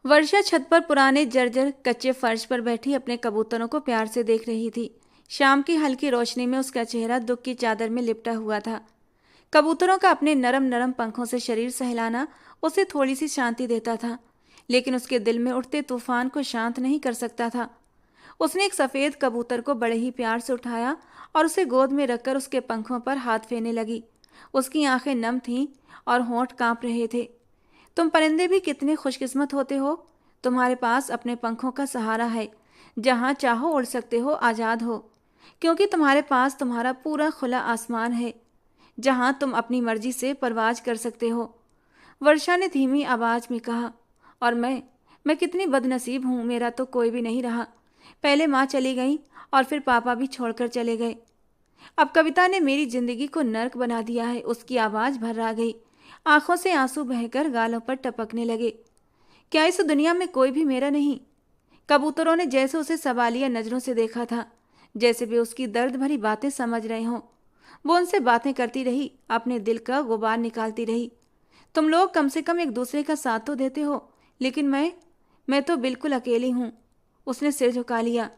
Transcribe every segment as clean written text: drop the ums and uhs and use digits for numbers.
वर्षा छत पर पुराने जर्जर कच्चे फर्श पर बैठी अपने कबूतरों को प्यार से देख रही थी। शाम की हल्की रोशनी में उसका चेहरा दुख की चादर में लिपटा हुआ था। कबूतरों का अपने नरम नरम पंखों से शरीर सहलाना उसे थोड़ी सी शांति देता था, लेकिन उसके दिल में उठते तूफान को शांत नहीं कर सकता था। उसने एक सफेद कबूतर को बड़े ही प्यार से उठाया और उसे गोद में रखकर उसके पंखों पर हाथ फेरने लगी। उसकी आंखें नम थीं और होंठ कांप रहे थे। तुम परिंदे भी कितने खुशकिस्मत होते हो। तुम्हारे पास अपने पंखों का सहारा है। जहां चाहो उड़ सकते हो, आज़ाद हो, क्योंकि तुम्हारे पास तुम्हारा पूरा खुला आसमान है जहां तुम अपनी मर्जी से परवाज कर सकते हो। वर्षा ने धीमी आवाज में कहा। और मैं कितनी बदनसीब हूं, मेरा तो कोई भी नहीं रहा। पहले माँ चली गई और फिर पापा भी छोड़कर चले गए। अब कविता ने मेरी जिंदगी को नर्क बना दिया है। उसकी आवाज भर्रा गई। आंखों से आंसू बहकर गालों पर टपकने लगे। क्या इस दुनिया में कोई भी मेरा नहीं? कबूतरों ने जैसे उसे सवालिया नजरों से देखा था, जैसे वे उसकी दर्द भरी बातें समझ रहे हों। वो उनसे बातें करती रही, अपने दिल का गुबार निकालती रही। तुम लोग कम से कम एक दूसरे का साथ तो देते हो, लेकिन मैं तो बिल्कुल अकेली हूं। उसने सिर झुका लिया।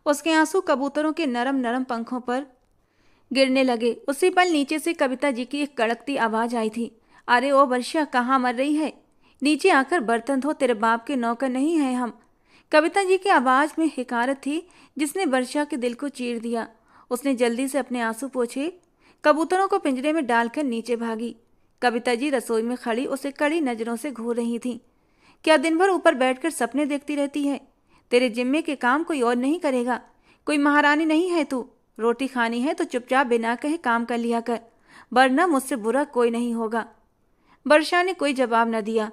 उसके आंसू कबूतरों के नरम नरम पंखों पर गिरने लगे। उसी पल नीचे से कविता जी की एक कड़कती आवाज आई थी। अरे ओ वर्षा, कहाँ मर रही है? नीचे आकर बर्तन धो, तेरे बाप के नौकर नहीं हैं हम। कविता जी की आवाज में हिकारत थी जिसने वर्षा के दिल को चीर दिया। उसने जल्दी से अपने आंसू पोंछे, कबूतरों को पिंजरे में डालकर नीचे भागी। कविता जी रसोई में खड़ी उसे कड़ी नजरों से घूर रही थी। क्या दिन भर ऊपर बैठकर सपने देखती रहती है? तेरे जिम्मे के काम कोई और नहीं करेगा। कोई महारानी नहीं है तू। रोटी खानी है तो चुपचाप बिना कहे काम कर लिया कर, वरना मुझसे बुरा कोई नहीं होगा। वर्षा ने कोई जवाब न दिया।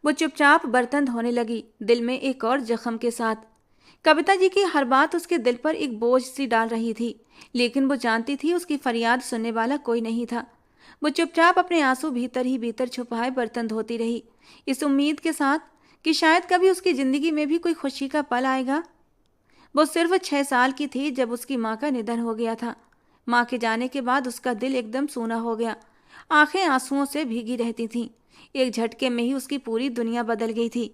वो चुपचाप बर्तन धोने लगी, दिल में एक और जख्म के साथ। कविता जी की हर बात उसके दिल पर एक बोझ सी डाल रही थी, लेकिन वो जानती थी उसकी फरियाद सुनने वाला कोई नहीं था। वो चुपचाप अपने आंसू भीतर ही भीतर छुपाए बर्तन धोती रही, इस उम्मीद के साथ कि शायद कभी उसकी जिंदगी में भी कोई खुशी का पल आएगा। वो सिर्फ 6 साल की थी जब उसकी माँ का निधन हो गया था। माँ के जाने के बाद उसका दिल एकदम सूना हो गया। आंखें आंसुओं से भीगी रहती थीं। एक झटके में ही उसकी पूरी दुनिया बदल गई थी।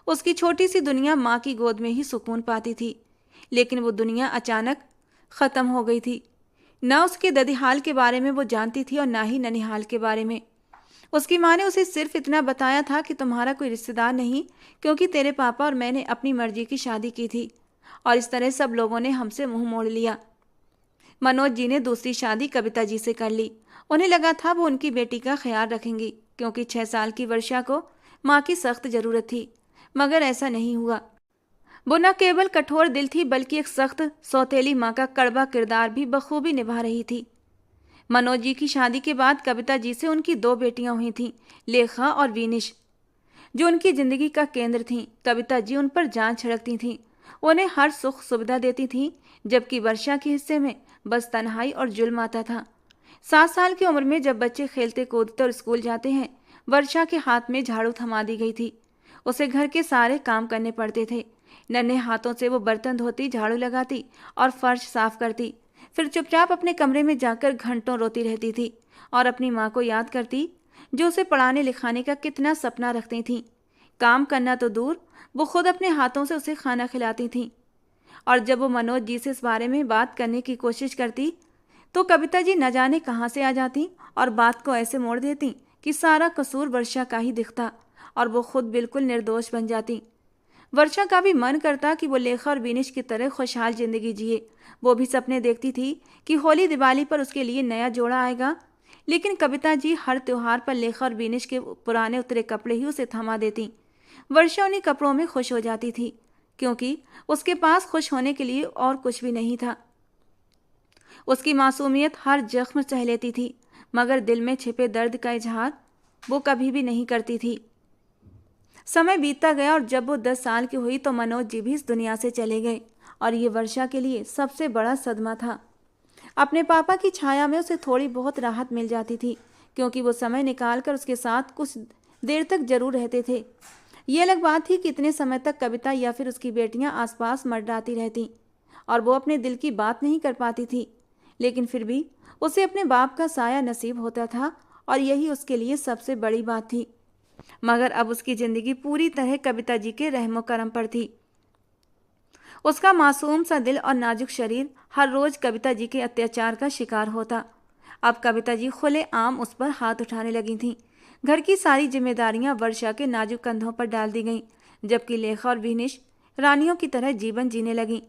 उसकी छोटी सी दुनिया माँ की गोद में ही सुकून पाती थी, लेकिन वो दुनिया अचानक खत्म हो गई थी। न उसके ददिहाल के बारे में वो जानती थी और ना ही ननिहाल के बारे में। उसकी माँ ने उसे सिर्फ इतना बताया था कि तुम्हारा कोई रिश्तेदार नहीं, क्योंकि तेरे पापा और मैंने अपनी मर्जी की शादी की थी और इस तरह सब लोगों ने हमसे मुंह मोड़ लिया। मनोज जी ने दूसरी शादी कविता जी से कर ली। उन्हें लगा था वो उनकी बेटी का ख्याल रखेंगी, क्योंकि 6 साल की वर्षा को माँ की सख्त जरूरत थी। मगर ऐसा नहीं हुआ। वो न केवल कठोर दिल थी, बल्कि एक सख्त सौतेली माँ का कड़वा किरदार भी बखूबी निभा रही थी। मनोज जी की शादी के बाद कविता जी से उनकी 2 बेटियां हुई थीं, लेखा और वीनिश, जो उनकी जिंदगी का केंद्र थीं। कविता जी उन पर जान छिड़कती थीं, उन्हें हर सुख सुविधा देती थीं, जबकि वर्षा के हिस्से में बस तन्हाई और जुल्म आता था। 7 साल की उम्र में जब बच्चे खेलते कूदते और स्कूल जाते हैं, वर्षा के हाथ में झाड़ू थमा दी गई थी। उसे घर के सारे काम करने पड़ते थे। नन्हे हाथों से वो बर्तन धोती, झाड़ू लगाती और फर्श साफ करती। फिर चुपचाप अपने कमरे में जाकर घंटों रोती रहती थी और अपनी माँ को याद करती, जो उसे पढ़ाने लिखाने का कितना सपना रखती थीं। काम करना तो दूर, वो खुद अपने हाथों से उसे खाना खिलाती थीं। और जब वो मनोज जी से इस बारे में बात करने की कोशिश करती, तो कविता जी न जाने कहाँ से आ जाती और बात को ऐसे मोड़ देती कि सारा कसूर वर्षा का ही दिखता और वो खुद बिल्कुल निर्दोष बन जाती। वर्षा का भी मन करता कि वो लेखा और विनिश की तरह खुशहाल जिंदगी जिए। वो भी सपने देखती थी कि होली दिवाली पर उसके लिए नया जोड़ा आएगा, लेकिन कविता जी हर त्योहार पर लेखा और विनिश के पुराने उतरे कपड़े ही उसे थमा देती। वर्षा उन्हीं कपड़ों में खुश हो जाती थी, क्योंकि उसके पास खुश होने के लिए और कुछ भी नहीं था। उसकी मासूमियत हर जख्म सह लेती थी, मगर दिल में छिपे दर्द का इजहार वो कभी भी नहीं करती थी। समय बीतता गया और जब वो 10 साल की हुई तो मनोज जी भी इस दुनिया से चले गए, और ये वर्षा के लिए सबसे बड़ा सदमा था। अपने पापा की छाया में उसे थोड़ी बहुत राहत मिल जाती थी, क्योंकि वो समय निकाल कर उसके साथ कुछ देर तक जरूर रहते थे। ये अलग बात थी कि इतने समय तक कविता या फिर उसकी बेटियां आसपास मंडराती रहती और वो अपने दिल की बात नहीं कर पाती थी, लेकिन फिर भी उसे अपने बाप का साया नसीब होता था और यही उसके लिए सबसे बड़ी बात थी। मगर अब उसकी जिंदगी पूरी तरह कविता जी के रहमो करम पर थी। उसका मासूम सा दिल और नाजुक शरीर हर रोज कविता जी के अत्याचार का शिकार होता। अब कविता जी खुले आम उस पर हाथ उठाने लगी थीं। घर की सारी जिम्मेदारियां वर्षा के नाजुक कंधों पर डाल दी गईं, जबकि लेखा और विनिश रानियों की तरह जीवन जीने लगीं।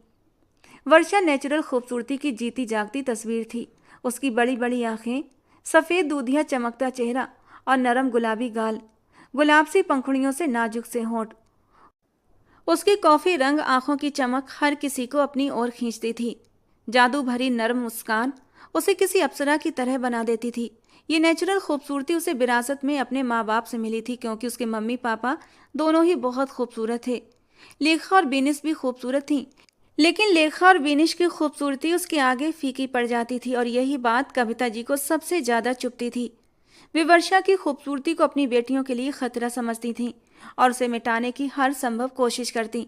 वर्षा नेचुरल खूबसूरती की जीती जागती तस्वीर थी। उसकी बड़ी बड़ी आंखें, सफ़ेद दूधिया चमकता चेहरा और नरम गुलाबी गाल, गुलाब सी पंखुड़ियों से नाजुक से होंठ। उसकी कॉफी रंग आंखों की चमक हर किसी को अपनी ओर खींचती थी। जादू भरी नरम मुस्कान उसे किसी अप्सरा की तरह बना देती थी। ये नेचुरल खूबसूरती उसे विरासत में अपने माँ बाप से मिली थी, क्योंकि उसके मम्मी पापा दोनों ही बहुत खूबसूरत थे। लेखा और बीनिस भी खूबसूरत थीं, लेकिन लेखा और बीनिश की खूबसूरती उसके आगे फीकी पड़ जाती थी, और यही बात कविता जी को सबसे ज़्यादा चुभती थी। वे वर्षा की खूबसूरती को अपनी बेटियों के लिए खतरा समझती थीं और उसे मिटाने की हर संभव कोशिश करती।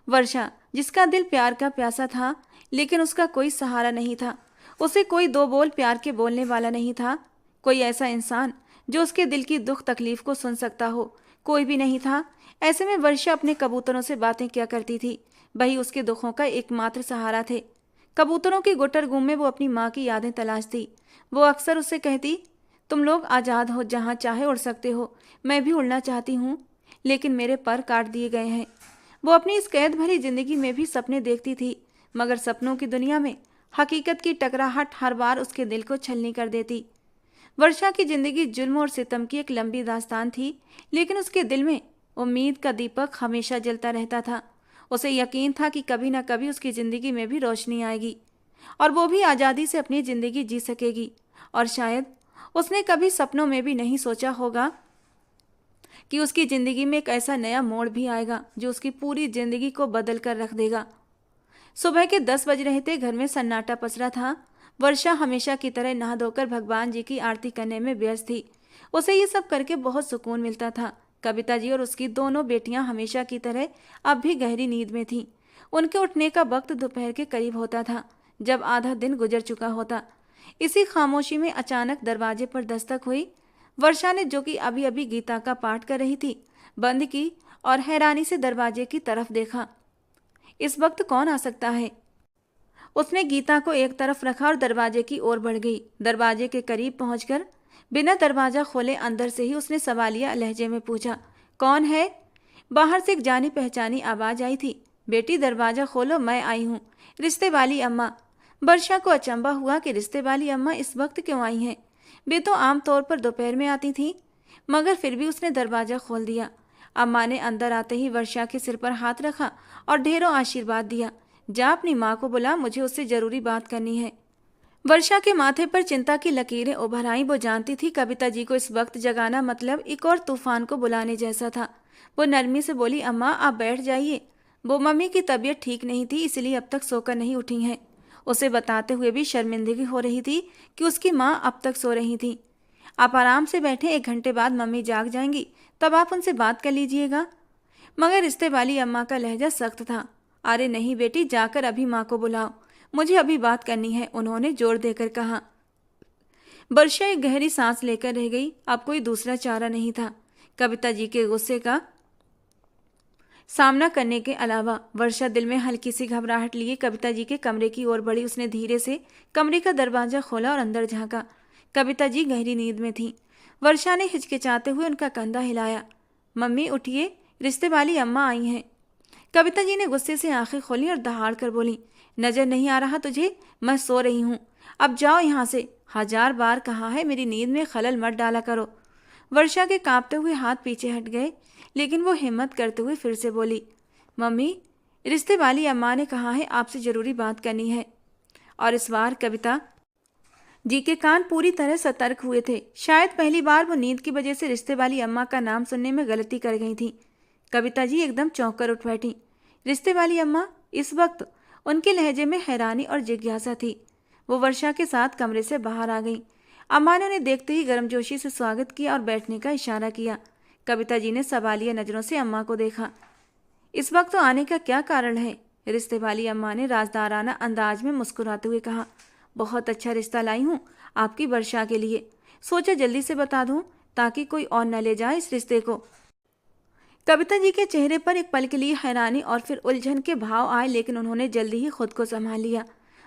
वर्षा, जिसका दिल प्यार का प्यासा था, लेकिन उसका कोई सहारा नहीं था। उसे कोई दो बोल प्यार के बोलने वाला नहीं था। कोई ऐसा इंसान जो उसके दिल की दुख तकलीफ को सुन सकता हो, कोई भी नहीं था। ऐसे में वर्षा अपने कबूतरों से बातें क्या करती थी। वही उसके दुखों का एकमात्र सहारा थे। कबूतरों की गुटर गुम में वो अपनी माँ की यादें तलाशती। वो अक्सर उससे कहती, तुम लोग आज़ाद हो, जहाँ चाहे उड़ सकते हो। मैं भी उड़ना चाहती हूँ, लेकिन मेरे पर काट दिए गए हैं। वो अपनी इस कैद भरी जिंदगी में भी सपने देखती थी, मगर सपनों की दुनिया में हकीकत की टकराहट हर बार उसके दिल को छलनी कर देती। वर्षा की जिंदगी जुल्म और सितम की एक लंबी दास्तान थी, लेकिन उसके दिल में उम्मीद का दीपक हमेशा जलता रहता था। उसे यकीन था कि कभी न कभी उसकी ज़िंदगी में भी रोशनी आएगी और वो भी आज़ादी से अपनी ज़िंदगी जी सकेगी। और शायद उसने कभी सपनों में भी नहीं सोचा होगा कि उसकी ज़िंदगी में एक ऐसा नया मोड़ भी आएगा जो उसकी पूरी ज़िंदगी को बदल कर रख देगा। सुबह के 10 बज रहे थे। घर में सन्नाटा पसरा था। वर्षा हमेशा की तरह नहा धोकर भगवान जी की आरती करने में व्यस्त थी। उसे ये सब करके बहुत सुकून मिलता था। कविता जी और उसकी दोनों बेटियां हमेशा की तरह अब भी गहरी नींद में थीं। उनके उठने का वक्त दोपहर के करीब होता था, जब आधा दिन गुजर चुका होता। इसी खामोशी में अचानक दरवाजे पर दस्तक हुई। वर्षा ने, जो कि अभी अभी गीता का पाठ कर रही थी, बंद की और हैरानी से दरवाजे की तरफ देखा। इस वक्त कौन आ सकता है? उसने गीता को एक तरफ रखा और दरवाजे की ओर बढ़ गई। दरवाजे के करीब पहुंचकर बिना दरवाजा खोले अंदर से ही उसने सवालिया लहजे में पूछा, कौन है? बाहर से एक जानी पहचानी आवाज आई थी, बेटी दरवाजा खोलो, मैं आई हूँ, रिश्ते वाली अम्मा। वर्षा को अचंभा हुआ कि रिश्ते वाली अम्मा इस वक्त क्यों आई हैं? वे तो आमतौर पर दोपहर में आती थीं। मगर फिर भी उसने दरवाजा खोल दिया। अम्मा ने अंदर आते ही वर्षा के सिर पर हाथ रखा और ढेरों आशीर्वाद दिया। जा अपनी माँ को बुला, मुझे उससे जरूरी बात करनी है। वर्षा के माथे पर चिंता की लकीरें उभर आईं। वो जानती थी कविता जी को इस वक्त जगाना मतलब एक और तूफान को बुलाने जैसा था। वो नरमी से बोली, अम्मा आप बैठ जाइए। वो मम्मी की तबीयत ठीक नहीं थी, इसलिए अब तक सोकर नहीं उठी हैं। उसे बताते हुए भी शर्मिंदगी हो रही थी कि उसकी माँ अब तक सो रही थी। आप आराम से बैठे, 1 घंटे बाद मम्मी जाग जाएंगी, तब आप उनसे बात कर लीजिएगा। मगर रिश्ते वाली अम्मा का लहजा सख्त था। अरे नहीं बेटी, जाकर अभी माँ को बुलाओ, मुझे अभी बात करनी है, उन्होंने जोर देकर कहा। वर्षा एक गहरी सांस लेकर रह गई। अब कोई दूसरा चारा नहीं था कविता जी के गुस्से का सामना करने के अलावा। वर्षा दिल में हल्की सी घबराहट लिए कविता जी के कमरे की ओर बढ़ी। उसने धीरे से कमरे का दरवाजा खोला और अंदर झांका। कविता जी गहरी नींद में थी। वर्षा ने हिचकिचाते हुए उनका कंधा हिलाया। मम्मी उठिए, रिश्ते वाली अम्मा आई हैं। कविता जी ने गुस्से से आंखें खोली और दहाड़ कर बोली, नजर नहीं आ रहा तुझे? मैं सो रही हूँ, अब जाओ यहाँ से। 1000 बार कहा है मेरी नींद में खलल मत डाला करो। वर्षा के कांपते हुए हाथ पीछे हट गए, लेकिन वो हिम्मत करते हुए फिर से बोली, मम्मी रिश्ते वाली अम्मा ने कहा है आपसे ज़रूरी बात करनी है। और इस बार कविता जी के कान पूरी तरह सतर्क हुए थे। शायद पहली बार वो नींद की वजह से रिश्ते वाली अम्मा का नाम सुनने में गलती कर गई थी। कविता जी एकदम चौंक कर उठ बैठी। रिश्ते वाली अम्मा? इस वक्त उनके लहजे में हैरानी और जिज्ञासा थी। वो वर्षा के साथ कमरे से बाहर आ गई। अम्मा ने उन्हें देखते ही गर्मजोशी से स्वागत किया और बैठने का इशारा किया। कविता जी ने सवालिया नजरों से अम्मा को देखा। इस वक्त तो आने का क्या कारण है? रिश्ते वाली अम्मा ने राजदाराना अंदाज में मुस्कुराते हुए कहा, बहुत अच्छा रिश्ता लाई हूँ आपकी वर्षा के लिए। सोचा जल्दी से बता दूँ ताकि कोई और न ले जाए इस रिश्ते को। कविता जी के चेहरे पर एक पल के लिए हैरानी और फिर उलझन के भाव आए, लेकिन उन्होंने जल्दी ही खुद को संभाल लिया।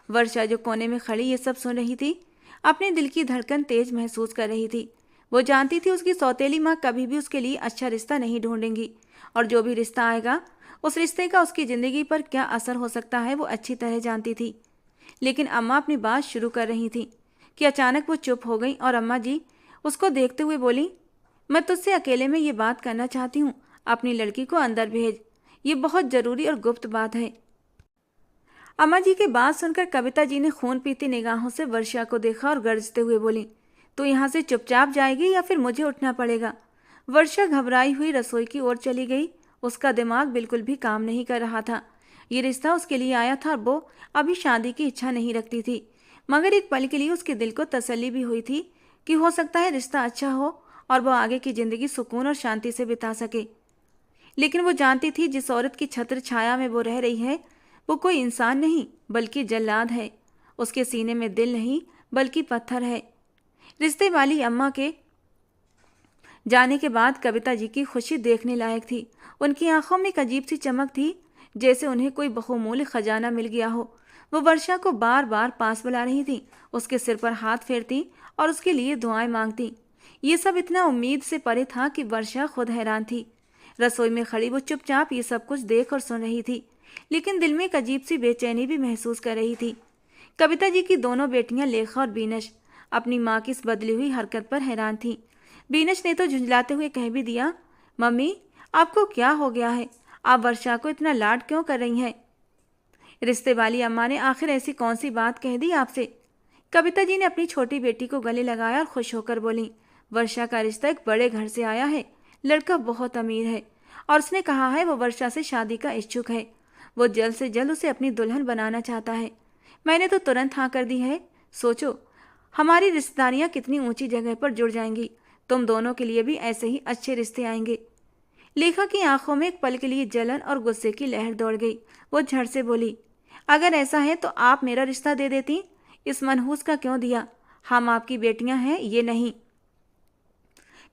वर्षा जो कोने में खड़ी ये सब सुन रही थी, अपने दिल की धड़कन तेज महसूस कर रही थी। वो जानती थी उसकी सौतेली माँ कभी भी उसके लिए अच्छा रिश्ता नहीं ढूंढेंगी, और जो भी रिश्ता आएगा उस रिश्ते का उसकी जिंदगी पर क्या असर हो सकता है वो अच्छी तरह जानती थी। लेकिन अम्मा अपनी बात शुरू कर रही थी कि अचानक वो चुप हो गई और अम्मा जी उसको देखते हुए बोली, मैं तुझसे अकेले में ये बात करना चाहती हूँ। अपनी लड़की को अंदर भेज, ये बहुत जरूरी और गुप्त बात है। अम्मा जी की बात सुनकर कविता जी ने खून पीती निगाहों से वर्षा को देखा और गरजते हुए बोली, तो यहाँ से चुपचाप जाएगी या फिर मुझे उठना पड़ेगा? वर्षा घबराई हुई रसोई की ओर चली गई। उसका दिमाग बिल्कुल भी काम नहीं कर रहा था। ये रिश्ता उसके लिए आया था और वो अभी शादी की इच्छा नहीं रखती थी, मगर एक पल के लिए उसके दिल को तसल्ली भी हुई थी कि हो सकता है रिश्ता अच्छा हो और वो आगे की जिंदगी सुकून और शांति से बिता सके। लेकिन वो जानती थी जिस औरत की छत्र छाया में वो रह रही है वो कोई इंसान नहीं बल्कि जल्लाद है। उसके सीने में दिल नहीं बल्कि पत्थर है। रिश्ते वाली अम्मा के जाने के बाद कविता जी की खुशी देखने लायक थी। उनकी आंखों में एक अजीब सी चमक थी, जैसे उन्हें कोई बहुमूल्य खजाना मिल गया हो। वो वर्षा को बार बार पास बुला रही थी, उसके सिर पर हाथ फेरती और उसके लिए दुआएं मांगती। ये सब इतना उम्मीद से परे था कि वर्षा खुद हैरान थी। रसोई में खड़ी वो चुपचाप ये सब कुछ देख और सुन रही थी, लेकिन दिल में एक अजीब सी बेचैनी भी महसूस कर रही थी। कविता जी की दोनों बेटियां लेखा और बीनश अपनी माँ की इस बदली हुई हरकत पर हैरान थीं। बीनश ने तो झुंझलाते हुए कह भी दिया, मम्मी आपको क्या हो गया है? आप वर्षा को इतना लाड क्यों कर रही हैं? रिश्ते वाली अम्मा ने आखिर ऐसी कौन सी बात कह दी आपसे? कविता जी ने अपनी छोटी बेटी को गले लगाया और खुश होकर बोली, वर्षा का रिश्ता एक बड़े घर से आया है। लड़का बहुत अमीर है और उसने कहा है वो वर्षा से शादी का इच्छुक है। वो जल्द से जल्द उसे अपनी दुल्हन बनाना चाहता है। मैंने तो तुरंत हाँ कर दी है। सोचो हमारी रिश्तेदारियां कितनी ऊंची जगह पर जुड़ जाएंगी। तुम दोनों के लिए भी ऐसे ही अच्छे रिश्ते आएंगे। लेखा की आंखों में एक पल के लिए जलन और गुस्से की लहर दौड़ गई। वो झट से बोली, अगर ऐसा है तो आप मेरा रिश्ता दे देती। इस मनहूस का क्यों दिया? हम आपकी बेटियां हैं, ये नहीं।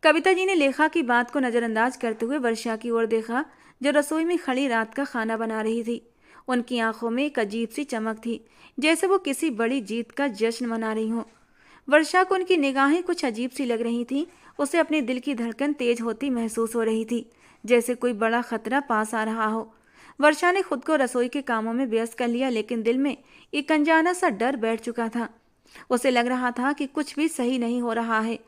कविता जी ने लेखा की बात को नजरअंदाज करते हुए वर्षा की ओर देखा, जो रसोई में खड़ी रात का खाना बना रही थी। उनकी आंखों में एक अजीब सी चमक थी, जैसे वो किसी बड़ी जीत का जश्न मना रही हो। वर्षा को उनकी निगाहें कुछ अजीब सी लग रही थी। उसे अपने दिल की धड़कन तेज होती महसूस हो रही थी, जैसे कोई बड़ा खतरा पास आ रहा हो। वर्षा ने खुद को रसोई के कामों में व्यस्त कर लिया, लेकिन दिल में एक अनजाना सा डर बैठ चुका था। उसे लग रहा था कि कुछ भी सही नहीं हो रहा है।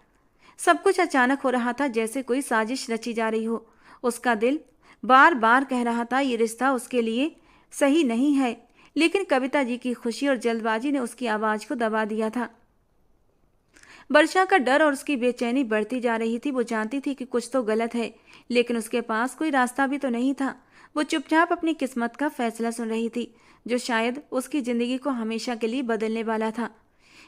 सब कुछ अचानक हो रहा था, जैसे कोई साजिश रची जा रही हो। उसका दिल बार बार कह रहा था ये रिश्ता उसके लिए सही नहीं है, लेकिन कविता जी की खुशी और जल्दबाजी ने उसकी आवाज को दबा दिया था। वर्षा का डर और उसकी बेचैनी बढ़ती जा रही थी। वो जानती थी कि कुछ तो गलत है, लेकिन उसके पास कोई रास्ता भी तो नहीं था। वो चुपचाप अपनी किस्मत का फैसला सुन रही थी, जो शायद उसकी जिंदगी को हमेशा के लिए बदलने वाला था।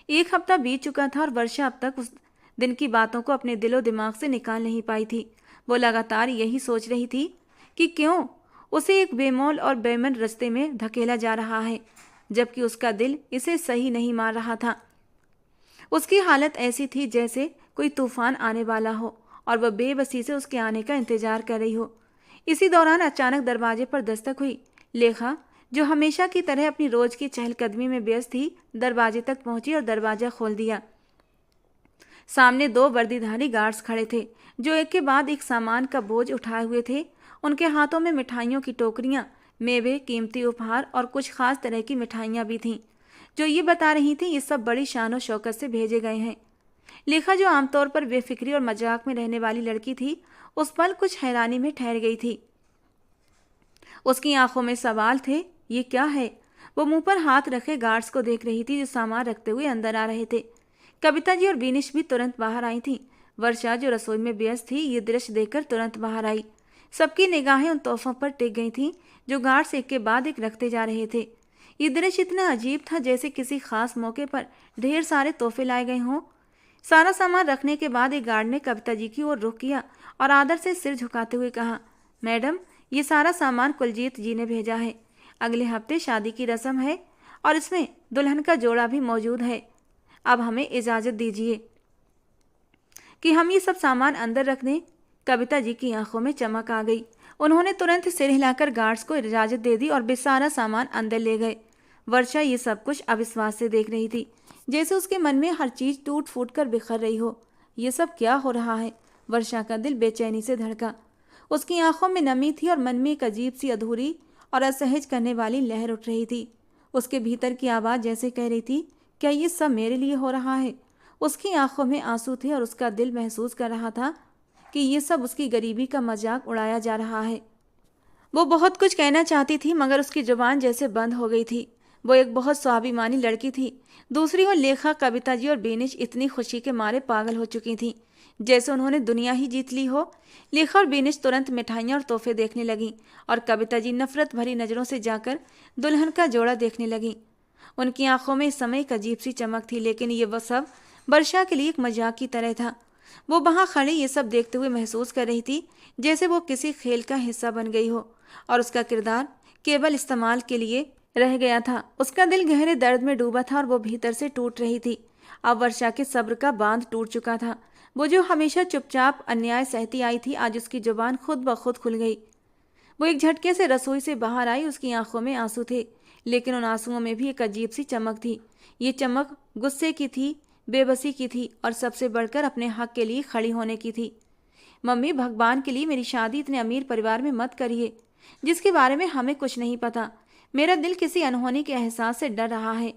एक हफ्ता बीत चुका था और वर्षा अब तक उस दिन की बातों को अपने दिलो दिमाग से निकाल नहीं पाई थी। वो लगातार यही सोच रही थी कि क्यों उसे एक बेमौल और बेमन रास्ते में धकेला जा रहा है, जबकि उसका दिल इसे सही नहीं मान रहा था। उसकी हालत ऐसी थी जैसे कोई तूफान आने वाला हो और वह बेबसी से उसके आने का इंतजार कर रही हो। इसी दौरान अचानक दरवाजे पर दस्तक हुई। लेखा, जो हमेशा की तरह अपनी रोज की चहलकदमी में व्यस्त थी, दरवाजे तक पहुंची और दरवाजा खोल दिया। सामने दो वर्दीधारी गार्ड्स खड़े थे, जो एक के बाद एक सामान का बोझ उठाए हुए थे। उनके हाथों में मिठाइयों की टोकरियां, मेवे, कीमती उपहार और कुछ खास तरह की मिठाइयां भी थीं, जो ये बता रही थी ये सब बड़ी शान और शौकत से भेजे गए हैं। लेखा, जो आमतौर पर बेफिक्री और मजाक में रहने वाली लड़की थी, उस पल कुछ हैरानी में ठहर गई थी। उसकी आंखों में सवाल थे, ये क्या है? वो मुंह पर हाथ रखे गार्ड्स को देख रही थी, जो सामान रखते हुए अंदर आ रहे थे। कविता जी और बीनिश भी तुरंत बाहर आई थी। वर्षा, जो रसोई में व्यस्त थी, ये दृश्य देखकर तुरंत बाहर आई। सबकी निगाहें उन तोहफों पर टिक गई थीं, जो गार्ड्स एक के बाद एक रखते जा रहे थे। ये दृश्य इतना अजीब था जैसे किसी खास मौके पर ढेर सारे तोहफे लाए गए हों। सारा सामान रखने के बाद एक गार्ड ने कविता जी की ओर रुख किया और आदर से सिर झुकाते हुए कहा, मैडम, ये सारा सामान कुलजीत जी ने भेजा है। अगले हफ्ते शादी की रस्म है और इसमें दुल्हन का जोड़ा भी मौजूद है। अब हमें इजाजत दीजिए। कि हम ये सब सामान अंदर रख दें। कविता जी की आंखों में चमक आ गई। उन्होंने तुरंत सिर हिलाकर गार्ड्स को इजाजत दे दी और बेसारा सामान अंदर ले गए। वर्षा ये सब कुछ अविश्वास से देख रही थी, जैसे उसके मन में हर चीज टूट फूट कर बिखर रही हो। ये सब क्या हो रहा है? वर्षा का दिल बेचैनी से धड़का। उसकी आंखों में नमी थी और मन में एक अजीब सी अधूरी और असहज करने वाली लहर उठ रही थी। उसके भीतर की आवाज़ जैसे कह रही थी, क्या ये सब मेरे लिए हो रहा है? उसकी आंखों में आंसू थे और उसका दिल महसूस कर रहा था कि ये सब उसकी गरीबी का मजाक उड़ाया जा रहा है। वो बहुत कुछ कहना चाहती थी, मगर उसकी जुबान जैसे बंद हो गई थी। वो एक बहुत स्वाभिमानी लड़की थी। दूसरी ओर लेखा, कविता जी और बेनिश इतनी खुशी के मारे पागल हो चुकी थीं, जैसे उन्होंने दुनिया ही जीत ली हो। लेखा और बेनिश तुरंत मिठाइयाँ और तोहफे देखने लगीं और कविता जी नफरत भरी नज़रों से जाकर दुल्हन का जोड़ा देखने लगीं। उनकी आंखों में इस समय एक अजीब सी चमक थी, लेकिन ये वह सब वर्षा के लिए एक मजाक की तरह था। वो वहाँ खड़ी ये सब देखते हुए महसूस कर रही थी जैसे वो किसी खेल का हिस्सा बन गई हो और उसका किरदार केवल इस्तेमाल के लिए रह गया था। उसका दिल गहरे दर्द में डूबा था और वो भीतर से टूट रही थी। अब वर्षा के सब्र का बांध टूट चुका था। वो जो हमेशा चुपचाप अन्याय सहती आई थी, आज उसकी जुबान खुद ब खुद खुल गई। वो एक झटके से रसोई से बाहर आई। उसकी आंखों में आंसू थे, लेकिन उन आंसुओं में भी एक अजीब सी चमक थी। ये चमक गुस्से की थी, बेबसी की थी और सबसे बढ़कर अपने हक के लिए खड़ी होने की थी। मम्मी, भगवान के लिए मेरी शादी इतने अमीर परिवार में मत करिए जिसके बारे में हमें कुछ नहीं पता। मेरा दिल किसी अनहोनी के एहसास से डर रहा है।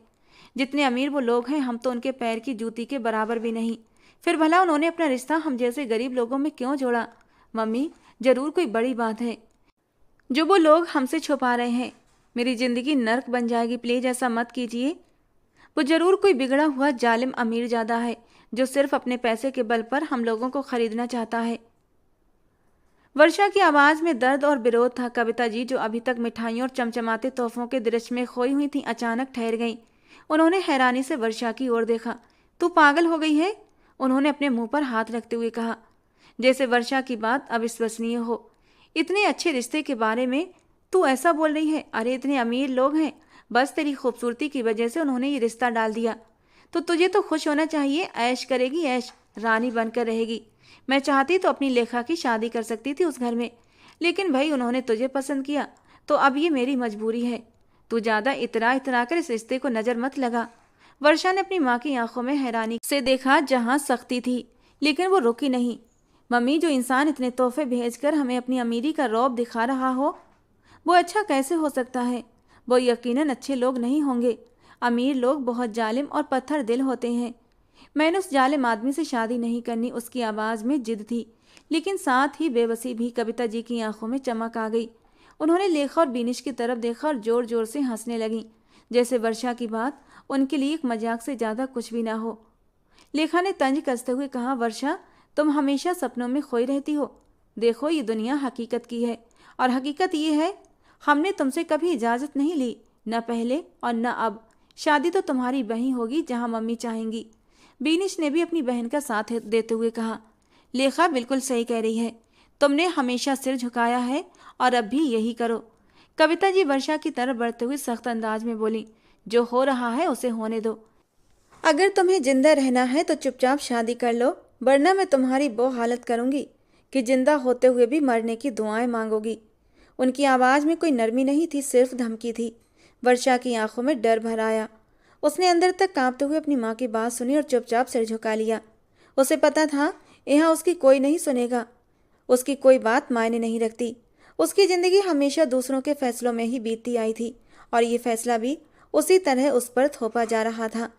जितने अमीर वो लोग हैं, हम तो उनके पैर की जूती के बराबर भी नहीं। फिर भला उन्होंने अपना रिश्ता हम जैसे गरीब लोगों में क्यों जोड़ा? मम्मी, जरूर कोई बड़ी बात है जो वो लोग हमसे छुपा रहे हैं। मेरी जिंदगी नर्क बन जाएगी, प्लीज ऐसा मत कीजिए। वो जरूर कोई बिगड़ा हुआ जालिम अमीर ज्यादा है जो सिर्फ अपने पैसे के बल पर हम लोगों को खरीदना चाहता है। वर्षा की आवाज में दर्द और विरोध था। कविता जी, जो अभी तक मिठाइयों और चमचमाते तोहफों के दृश्य में खोई हुई थी, अचानक ठहर गईं। उन्होंने हैरानी से वर्षा की ओर देखा। तू पागल हो गई है? उन्होंने अपने मुंह पर हाथ रखते हुए कहा, जैसे वर्षा की बात अविश्वसनीय हो। इतने अच्छे रिश्ते के बारे में तू ऐसा बोल रही है? अरे इतने अमीर लोग हैं, बस तेरी खूबसूरती की वजह से उन्होंने ये रिश्ता डाल दिया। तो तुझे तो खुश होना चाहिए। ऐश करेगी, ऐश, रानी बनकर रहेगी। मैं चाहती तो अपनी लेखा की शादी कर सकती थी उस घर में, लेकिन भाई उन्होंने तुझे पसंद किया, तो अब ये मेरी मजबूरी है। तू ज्यादा इतरा इतरा कर इस रिश्ते को नजर मत लगा। वर्षा ने अपनी माँ की आंखों में हैरानी से देखा, जहाँ सख्ती थी, लेकिन वो रुकी नहीं। मम्मी, जो इंसान इतने तोहफे भेजकर हमें अपनी अमीरी का रौब दिखा रहा हो, वो अच्छा कैसे हो सकता है? वो यकीनन अच्छे लोग नहीं होंगे। अमीर लोग बहुत जालिम और पत्थर दिल होते हैं। मैंने उस जालिम आदमी से शादी नहीं करनी। उसकी आवाज़ में जिद थी, लेकिन साथ ही बेबसी भी। कविता जी की आंखों में चमक आ गई। उन्होंने लेखा और बीनिश की तरफ देखा और जोर जोर से हंसने लगीं, जैसे वर्षा की बात उनके लिए एक मजाक से ज़्यादा कुछ भी ना हो। लेखा ने तंज कसते हुए कहा, वर्षा, तुम हमेशा सपनों में खोई रहती हो। देखो, ये दुनिया हकीकत की है, और हकीकत ये है, हमने तुमसे कभी इजाज़त नहीं ली, न पहले और न अब। शादी तो तुम्हारी वहीं होगी जहाँ मम्मी चाहेंगी। बीनिश ने भी अपनी बहन का साथ देते हुए कहा, लेखा बिल्कुल सही कह रही है। तुमने हमेशा सिर झुकाया है और अब भी यही करो। कविता जी वर्षा की तरफ बढ़ते हुए सख्त अंदाज में बोली, जो हो रहा है उसे होने दो। अगर तुम्हें जिंदा रहना है तो चुपचाप शादी कर लो, वरना मैं तुम्हारी वो हालत करूंगी कि जिंदा होते हुए भी मरने की दुआएं मांगोगी। उनकी आवाज़ में कोई नरमी नहीं थी, सिर्फ धमकी थी। वर्षा की आंखों में डर भर आया। उसने अंदर तक कांपते हुए अपनी माँ की बात सुनी और चुपचाप सिर झुका लिया। उसे पता था यहाँ उसकी कोई नहीं सुनेगा। उसकी कोई बात मायने नहीं रखती। उसकी ज़िंदगी हमेशा दूसरों के फैसलों में ही बीतती आई थी, और ये फैसला भी उसी तरह उस पर थोपा जा रहा था।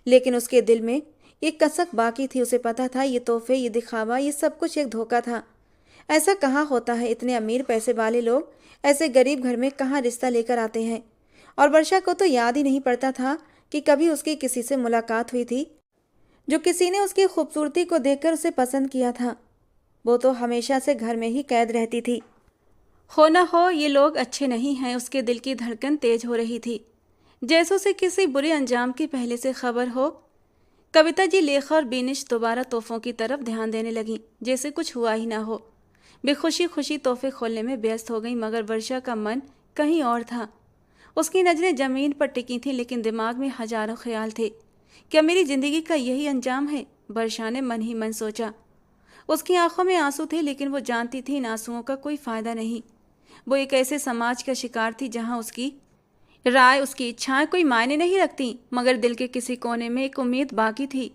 लेकिन उसके दिल में एक कसक बाकी थी। उसे पता था ये तोहफे, ये दिखावा, ये सब कुछ एक धोखा था। ऐसा कहाँ होता है? इतने अमीर पैसे वाले लोग ऐसे गरीब घर में कहाँ रिश्ता लेकर आते हैं? और वर्षा को तो याद ही नहीं पड़ता था कि कभी उसकी किसी से मुलाकात हुई थी जो किसी ने उसकी खूबसूरती को देखकर उसे पसंद किया था। वो तो हमेशा से घर में ही कैद रहती थी। हो न हो, ये लोग अच्छे नहीं हैं। उसके दिल की धड़कन तेज हो रही थी, जैसे उसे किसी बुरे अंजाम की पहले से खबर हो। कविता जी, लेखा और बीनिश दोबारा तोहफों की तरफ ध्यान देने लगीं, जैसे कुछ हुआ ही ना हो। वे खुशी खुशी तोहफे खोलने में व्यस्त हो गई, मगर वर्षा का मन कहीं और था। उसकी नज़रें जमीन पर टिकी थीं, लेकिन दिमाग में हजारों ख्याल थे। क्या मेरी जिंदगी का यही अंजाम है? वर्षा ने मन ही मन सोचा। उसकी आंखों में आंसू थे, लेकिन वो जानती थी इन आंसुओं का कोई फायदा नहीं। वो एक ऐसे समाज का शिकार थी जहां उसकी राय, उसकी इच्छाएं कोई मायने नहीं रखती। मगर दिल के किसी कोने में एक उम्मीद बाकी थी,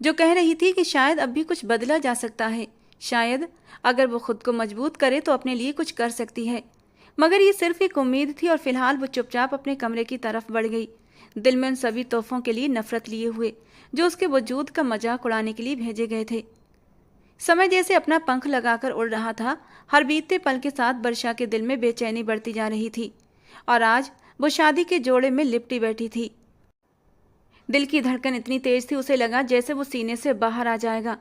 जो कह रही थी कि शायद अब भी कुछ बदला जा सकता है। शायद अगर वो खुद को मजबूत करे तो अपने लिए कुछ कर सकती है। मगर ये सिर्फ एक उम्मीद थी और फिलहाल वो चुपचाप अपने कमरे की तरफ बढ़ गई, दिल में उन सभी तोहफों के लिए नफरत लिए हुए जो उसके वजूद का मजाक उड़ाने के लिए भेजे गए थे। समय जैसे अपना पंख लगाकर उड़ रहा था। हर बीतते पल के साथ वर्षा के दिल में बेचैनी बढ़ती जा रही थी और आज वो शादी के जोड़े में लिपटी बैठी थी। दिल की धड़कन इतनी तेज थी, उसे लगा जैसे वो सीने से बाहर आ जाएगा।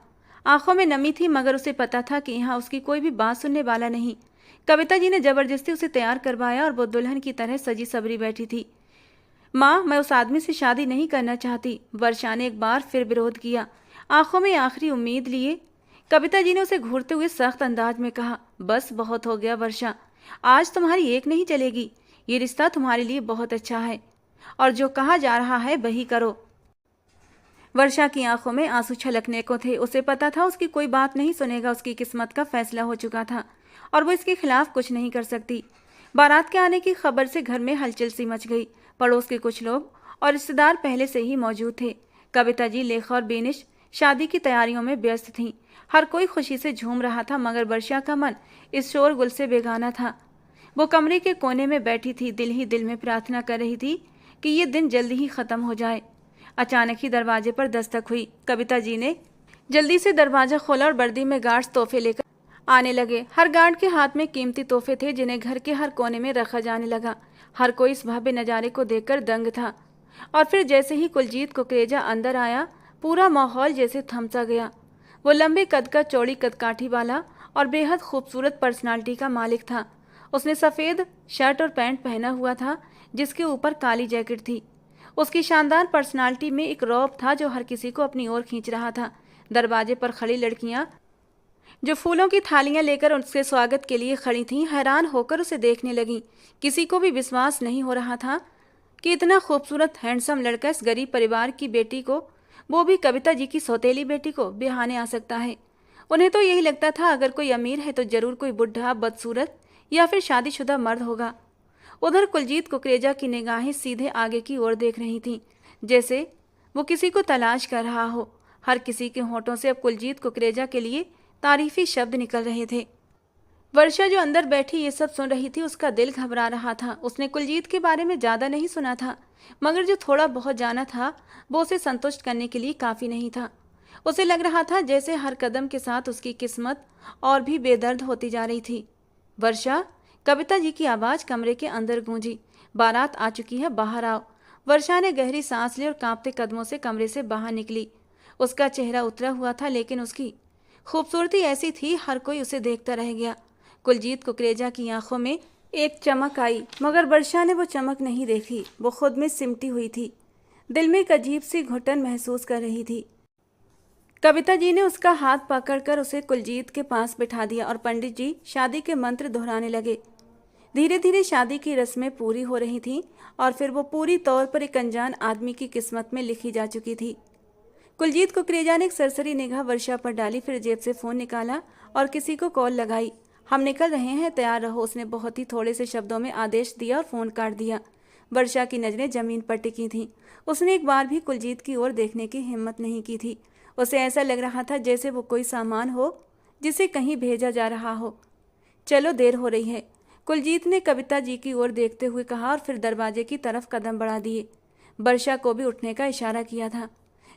आंखों में नमी थी, मगर उसे पता था कि यहाँ उसकी कोई भी बात सुनने वाला नहीं। कविता जी ने जबरदस्ती उसे तैयार करवाया और वो दुल्हन की तरह सजी सबरी बैठी थी। माँ, मैं उस आदमी से शादी नहीं करना चाहती, वर्षा ने एक बार फिर विरोध किया, आंखों में आखिरी उम्मीद लिए। कविता जी ने उसे घूरते हुए सख्त अंदाज में कहा, बस बहुत हो गया वर्षा, आज तुम्हारी एक नहीं चलेगी। ये रिश्ता तुम्हारे लिए बहुत अच्छा है और जो कहा जा रहा है वही करो। वर्षा की आंखों में आंसू छलकने को थे। उसे पता था उसकी कोई बात नहीं सुनेगा। उसकी किस्मत का फैसला हो चुका था और वो इसके खिलाफ कुछ नहीं कर सकती। बारात के आने की खबर से घर में हलचल सी मच गई। पड़ोस के कुछ लोग और रिश्तेदार पहले से ही मौजूद थे। कविता जी, लेखा और बेनिश शादी की तैयारियों में व्यस्त थीं। हर कोई खुशी से झूम रहा था, मगर वर्षा का मन इस शोरगुल से बेगाना था। वो कमरे के कोने में बैठी थी, दिल ही दिल में प्रार्थना कर रही थी कि ये दिन जल्दी ही खत्म हो जाए। अचानक ही दरवाजे पर दस्तक हुई। कविता जी ने जल्दी से दरवाजा खोला और वर्दी में गार्ड्स तोहफे लेकर आने लगे। हर गार्ड के हाथ में कीमती तोहफे थे, जिन्हें घर के हर कोने में रखा जाने लगा। हर कोई इस भव्य नज़ारे को देखकर दंग था। और फिर जैसे ही कुलजीत कुकरेजा अंदर आया, पूरा माहौल जैसे थम सा गया। वो लंबे कद का, चौड़ी कदकाठी वाला और बेहद खूबसूरत पर्सनालिटी का मालिक था। उसने सफ़ेद शर्ट और पैंट पहना हुआ था, जिसके ऊपर काली जैकेट थी। उसकी शानदार पर्सनालिटी में एक रौब था जो हर किसी को अपनी ओर खींच रहा था। दरवाजे पर खड़ी लड़कियां जो फूलों की थालियां लेकर उसके स्वागत के लिए खड़ी थीं, हैरान होकर उसे देखने लगीं। किसी को भी विश्वास नहीं हो रहा था कि इतना खूबसूरत हैंडसम लड़का इस गरीब परिवार की बेटी को, वो भी कविता जी की सौतेली बेटी को, बिहाने आ सकता है। उन्हें तो यही लगता था अगर कोई अमीर है तो जरूर कोई बुढ़ा, बदसूरत या फिर शादीशुदा मर्द होगा। उधर कुलजीत कुकरेजा की निगाहें सीधे आगे की ओर देख रही थीं, जैसे वो किसी को तलाश कर रहा हो। हर किसी के होठों से अब कुलजीत कुकरेजा के लिए तारीफी शब्द निकल रहे थे। वर्षा जो अंदर बैठी ये सब सुन रही थी, उसका दिल घबरा रहा था। उसने कुलजीत के बारे में ज़्यादा नहीं सुना था, मगर जो थोड़ा बहुत जाना था वो उसे संतुष्ट करने के लिए काफ़ी नहीं था। उसे लग रहा था जैसे हर कदम के साथ उसकी किस्मत और भी बेदर्द होती जा रही थी। वर्षा, कविता जी की आवाज़ कमरे के अंदर गूंजी, बारात आ चुकी है, बाहर आओ। वर्षा ने गहरी सांस ली और कांपते कदमों से कमरे से बाहर निकली। उसका चेहरा उतरा हुआ था, लेकिन उसकी खूबसूरती ऐसी थी हर कोई उसे देखता रह गया। कुलजीत कुकरेजा की आंखों में एक चमक आई, मगर वर्षा ने वो चमक नहीं देखी। वो खुद में सिमटी हुई थी, दिल में एक अजीब सी घुटन महसूस कर रही थी। कविता जी ने उसका हाथ पकड़कर उसे कुलजीत के पास बिठा दिया और पंडित जी शादी के मंत्र दोहराने लगे। धीरे धीरे शादी की रस्में पूरी हो रही थीं और फिर वो पूरी तौर पर एक अनजान आदमी की किस्मत में लिखी जा चुकी थी। कुलजीत कुकरेजा ने एक सरसरी निगाह वर्षा पर डाली, फिर जेब से फ़ोन निकाला और किसी को कॉल लगाई। हम निकल रहे हैं, तैयार रहो, उसने बहुत ही थोड़े से शब्दों में आदेश दिया और फ़ोन काट दिया। वर्षा की नज़रें ज़मीन पर टिकी थीं। उसने एक बार भी कुलजीत की ओर देखने की हिम्मत नहीं की थी। उसे ऐसा लग रहा था जैसे वो कोई सामान हो जिसे कहीं भेजा जा रहा हो। चलो, देर हो रही है, कुलजीत ने कविता जी की ओर देखते हुए कहा और फिर दरवाजे की तरफ कदम बढ़ा दिए। वर्षा को भी उठने का इशारा किया था,